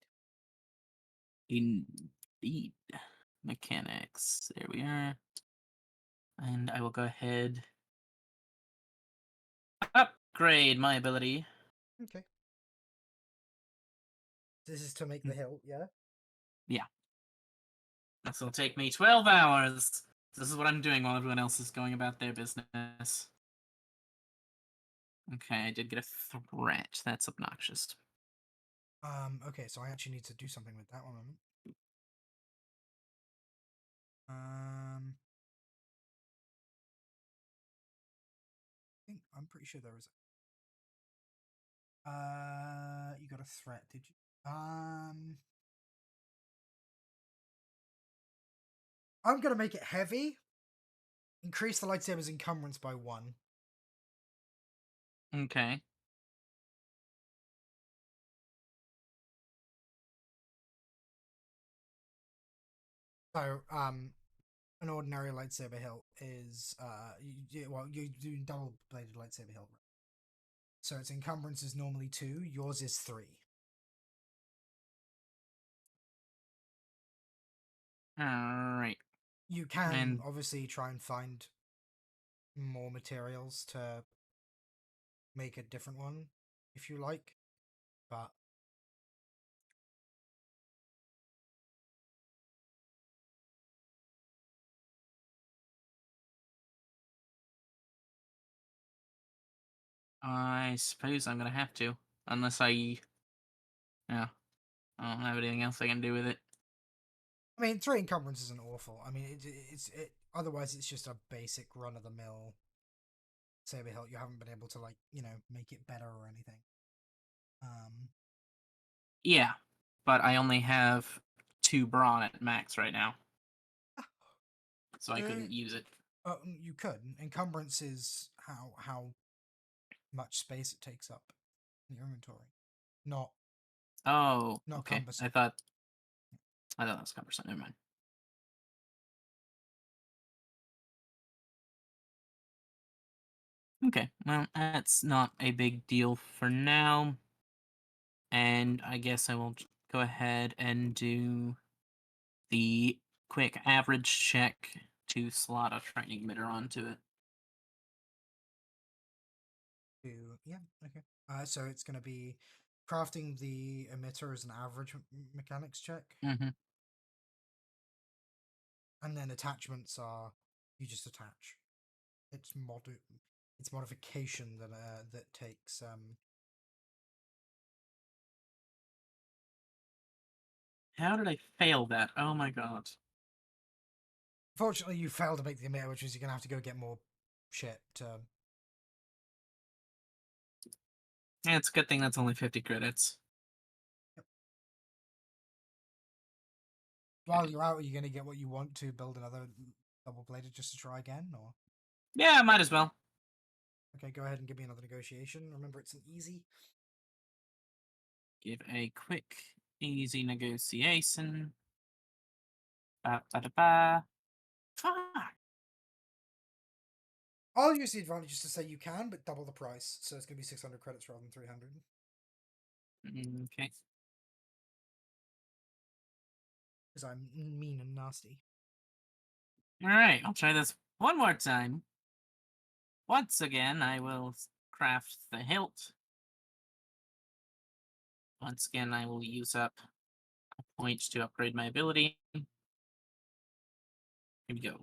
B: Indeed. Mechanics. There we are. And I will go ahead. Upgrade my ability.
A: Okay. This is to make the hill, yeah?
B: Yeah. This will take me 12 hours. This is what I'm doing while everyone else is going about their business. Okay, I did get a threat. That's obnoxious.
A: Okay, so I actually need to do something with that one moment. I'm pretty sure there is you got a threat, did you? I'm gonna make it heavy. Increase the lightsaber's encumbrance by 1.
B: Okay.
A: So, an ordinary lightsaber hilt is you're doing double bladed lightsaber hilt. So its encumbrance is normally 2, yours is 3.
B: Alright.
A: You can
B: And
A: obviously try and find more materials to make a different one if you like, but
B: I suppose I'm gonna have to. Unless yeah, I don't have anything else I can do with it.
A: I mean, 3 encumbrance isn't awful. I mean, otherwise it's just a basic run of the mill saber hilt. You haven't been able to make it better or anything.
B: Yeah, but I only have 2 brawn at max right now. So I couldn't use it.
A: You could. Encumbrance is how much space it takes up in your inventory, not
B: Oh,
A: not
B: okay.
A: cumbersome.
B: I thought that was cumbersome. Never mind. Okay, well, that's not a big deal for now. And I guess I will go ahead and do the quick average check to slot a training emitter onto it.
A: Yeah, okay. So it's going to be crafting the emitter as an average mechanics check,
B: Mm-hmm.
A: and then attachments are you just attach. It's it's modification that takes
B: How did I fail that? Oh my god.
A: Fortunately, you failed to make the emitter, which means you're gonna have to go get more shit.
B: Yeah, it's a good thing that's only 50 credits.
A: While you're out, are you gonna get what you want to build another double bladed just to try again, or
B: Yeah, might as well.
A: okay, go ahead and give me another negotiation. Remember, it's an easy.
B: Give a quick, easy negotiation. Ba ba da ba. Fuck.
A: I'll use the advantage just to say you can, but double the price, so it's gonna be 600 credits rather than 300.
B: Okay.
A: Because I'm mean and nasty.
B: Alright, I'll try this one more time. Once again, I will craft the hilt. Once again, I will use up a point to upgrade my ability. Here we go.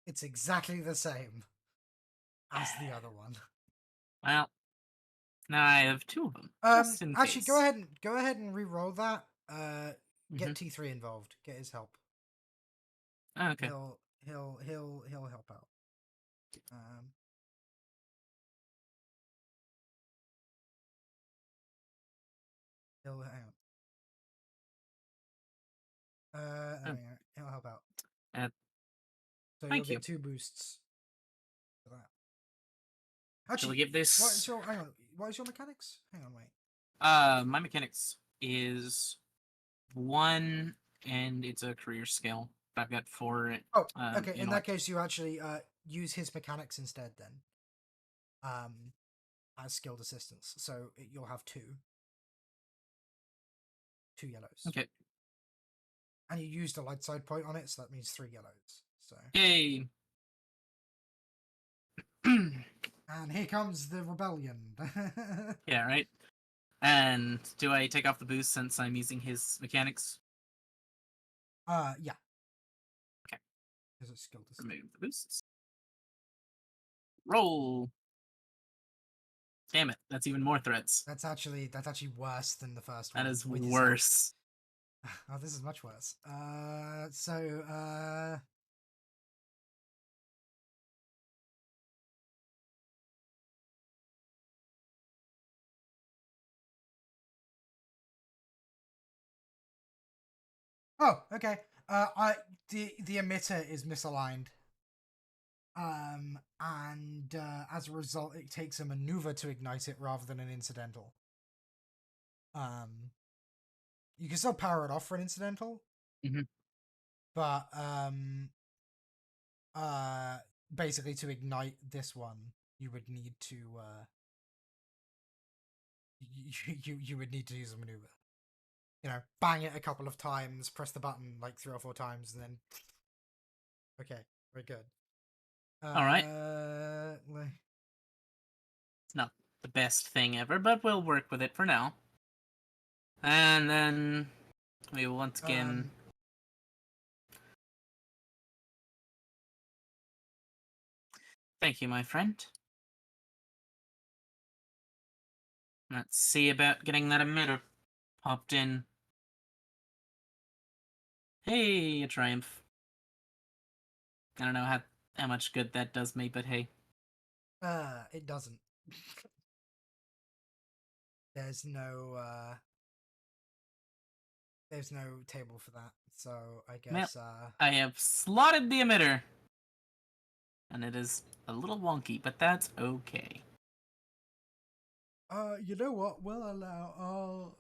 A: It's exactly the same as the other one.
B: Well, now I have two of them, just in
A: Actually,
B: case.
A: go ahead and re-roll that.
B: Mm-hmm.
A: Get T3 involved. Get his help.
B: Oh, okay.
A: He'll help out. He'll hang on.
B: Oh,
A: He'll help out.
B: uh,
A: So you'll
B: thank you.
A: get 2 boosts for that.
B: Shall we
A: Actually,
B: give this?
A: hang on? What is your mechanics? Hang on, wait.
B: My mechanics is 1, and it's a career skill. I've got 4.
A: Oh, okay.
B: You
A: In
B: know
A: that
B: what?
A: case, you actually use his mechanics instead then. As skilled assistance. So you'll have 2 yellows,
B: Okay.
A: and you used a light side point on it, so that means 3 yellows. So.
B: Yay.
A: And here comes the rebellion.
B: Yeah, right. And do I take off the boost since I'm using his mechanics?
A: Yeah.
B: Okay.
A: Because it's skilled assistance.
B: Remove the boosts. Roll. Damn it, that's even more threats.
A: That's actually worse than the first
B: That
A: one
B: is
A: with his help.
B: worse.
A: Oh, this is much worse. Oh, okay. The emitter is misaligned. And as a result, it takes a maneuver to ignite it rather than an incidental. You can still power it off for an incidental,
B: Mm-hmm.
A: but uh, basically to ignite this one, you would need to you would need to use a maneuver. You know, bang it a couple of times, press the button like 3 or 4 times, and then okay, very good.
B: All right.
A: Like,
B: It's not the best thing ever, but we'll work with it for now. And then we will once again. Thank you, my friend. Let's see about getting that emitter popped in. Hey, a triumph. I don't know how much good that does me, but hey.
A: it doesn't. There's no table for that, so I
B: Well,
A: guess
B: I have slotted the emitter. And it is a little wonky, but that's okay.
A: you know what? We'll allow.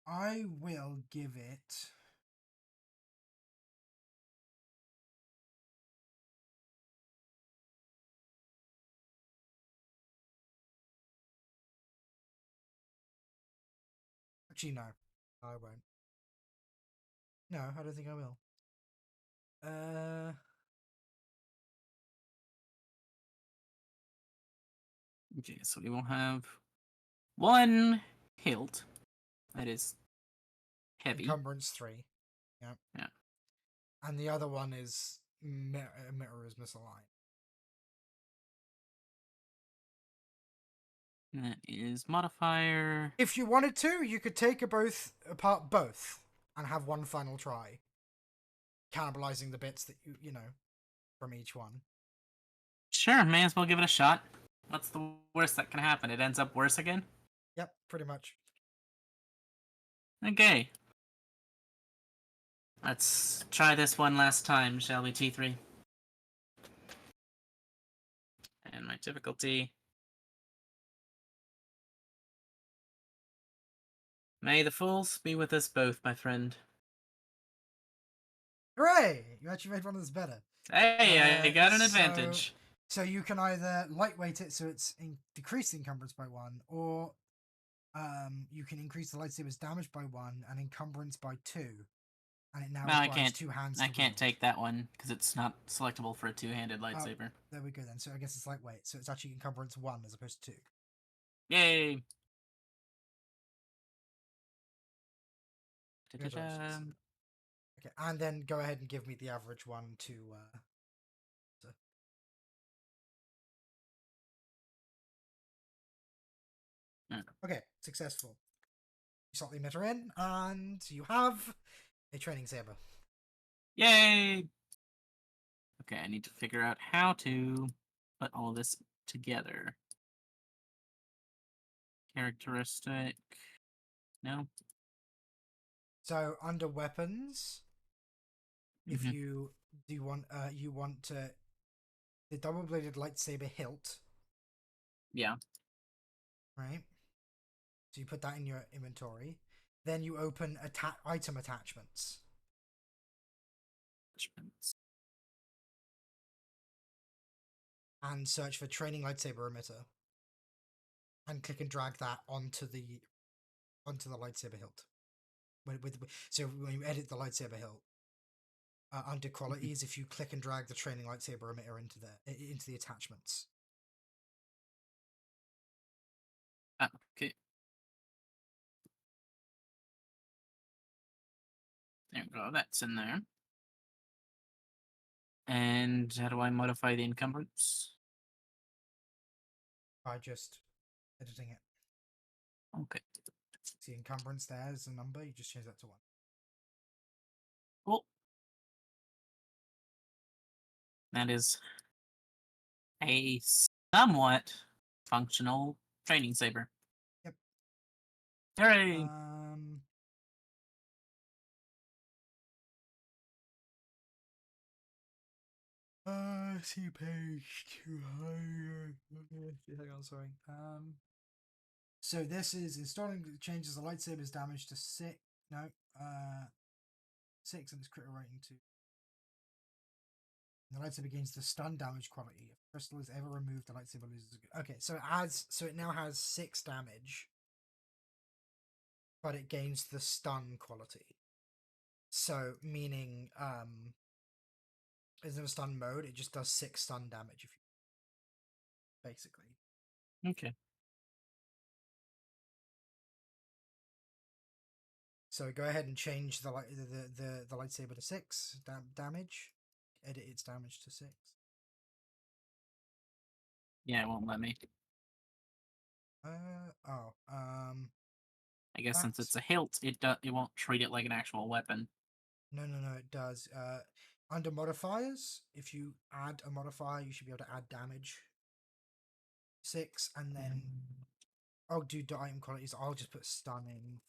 A: I will give it. Actually, no. I won't. No, I don't think I will.
B: Okay, so we will have one hilt that is heavy.
A: Encumbrance 3. Yeah.
B: Yeah.
A: And the other one is emitter is misaligned.
B: And that is modifier.
A: If you wanted to, you could take apart both and have one final try, cannibalizing the bits that you know from each one.
B: Sure, may as well give it a shot. What's the worst that can happen? It ends up worse again?
A: Yep, pretty much.
B: Okay. Let's try this one last time, shall we, T3? And my difficulty. May the fools be with us both, my friend.
A: Hooray! You actually made one of this better.
B: Hey, I got an advantage.
A: So you can either lightweight it so it's decrease the encumbrance by 1, or you can increase the lightsaber's damage by 1 and encumbrance by 2. And it now
B: No, I
A: requires
B: can't.
A: 2 hands
B: I
A: to
B: can't
A: wield.
B: take that one because it's not selectable for a two-handed lightsaber.
A: There we go then. So I guess it's lightweight. So it's actually encumbrance 1 as opposed to 2.
B: Yay!
A: Congratulations. Okay, and then go ahead and give me the average one to. Okay, successful. You slot the emitter in, and you have a training saber.
B: Yay! Okay, I need to figure out how to put all this together. Characteristic. No.
A: So under weapons, if
B: Mhm.
A: you you want the double-bladed lightsaber hilt,
B: Yeah.
A: right? So you put that in your inventory. Then you open item attachments. And search for training lightsaber emitter. And click and drag that onto the lightsaber hilt. So when you edit the lightsaber hilt, under qualities, if you click and drag the training lightsaber emitter into the attachments.
B: Okay. There we go. That's in there. And how do I modify the encumbrance?
A: By just editing it.
B: Okay.
A: See encumbrance there as a number, you just change that to 1.
B: Cool. That is a somewhat functional training saber.
A: Yep.
B: Hooray!
A: See page 200. Hang on, sorry. So this is installing changes the lightsaber's damage to 6. No, 6 and its critical rating to. The lightsaber gains the stun damage quality. If crystal is ever removed, the lightsaber loses. Okay, so it now has 6 damage, but it gains the stun quality. So meaning, is in a stun mode, it just does 6 stun damage. Basically.
B: Okay.
A: So go ahead and change the lightsaber to 6 damage. Edit its damage to 6.
B: Yeah, it won't let me. I guess since it's a hilt, it won't treat it like an actual weapon.
A: No, it does. Under modifiers, if you add a modifier, you should be able to add damage. 6, and then I'll do the item qualities. I'll just put stunning.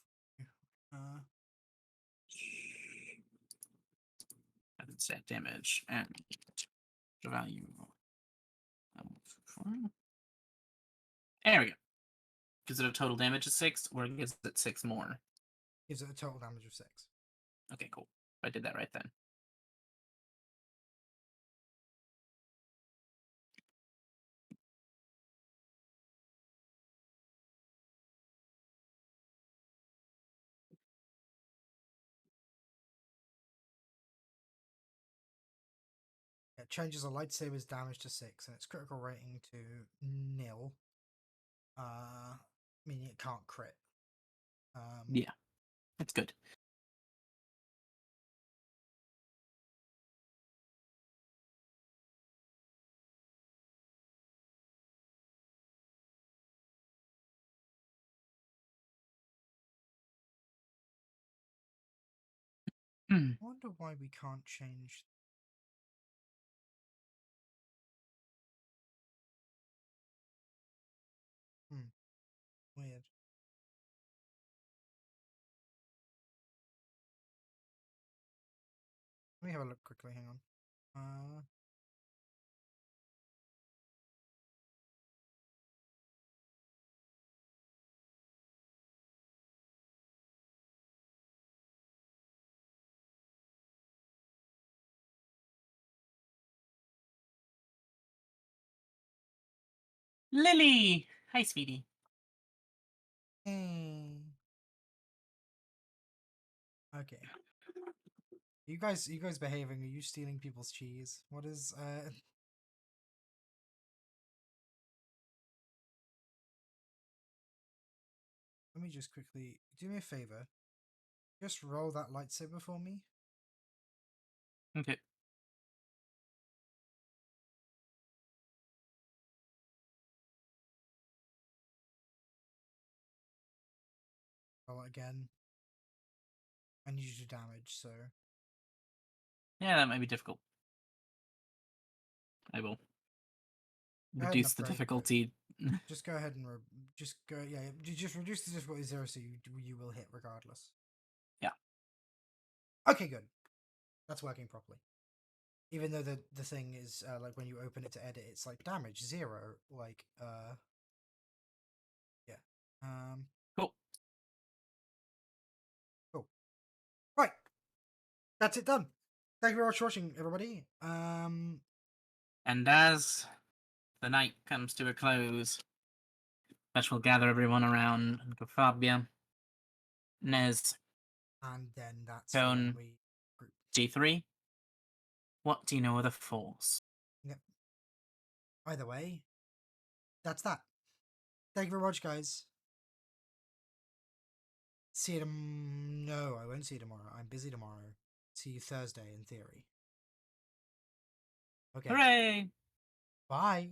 B: Set damage and the value. There we go. Gives it a total damage of 6, or it gives it 6 more?
A: Gives it a total damage of 6.
B: Okay, cool. I did that right then.
A: It changes a lightsaber's damage to 6 and its critical rating to 0. Meaning it can't crit.
B: Yeah, it's good.
A: I wonder why we can't change. Weird. Let me have a look quickly. Hang on.
B: Lily! Hi, sweetie.
A: Okay. You guys behaving? Are you stealing people's cheese? What is Let me just quickly do me a favor. Just roll that lightsaber for me.
B: Okay.
A: Roll it again. I need you to damage, so
B: Yeah, that might be difficult. I will
A: go ahead and
B: reduce the
A: upgrade.
B: difficulty.
A: Just go ahead and just go. Yeah, just reduce the difficulty 0, so you will hit regardless.
B: Yeah.
A: Okay, good. That's working properly. Even though the thing is like when you open it to edit, it's like damage 0. Like yeah.
B: Cool.
A: Cool. Right. That's it done. Thank you very much for watching, everybody.
B: And as the night comes to a close, Fetch will gather everyone around and go, Fabia, Nez,
A: and then that's when
B: Cone,
A: we group.
B: G3. What do you know of the Force?
A: Yep. Either way, that's that. Thank you very much, guys. See you No, I won't see you tomorrow. I'm busy tomorrow. See you Thursday, in theory. Okay.
B: Hooray!
A: Bye.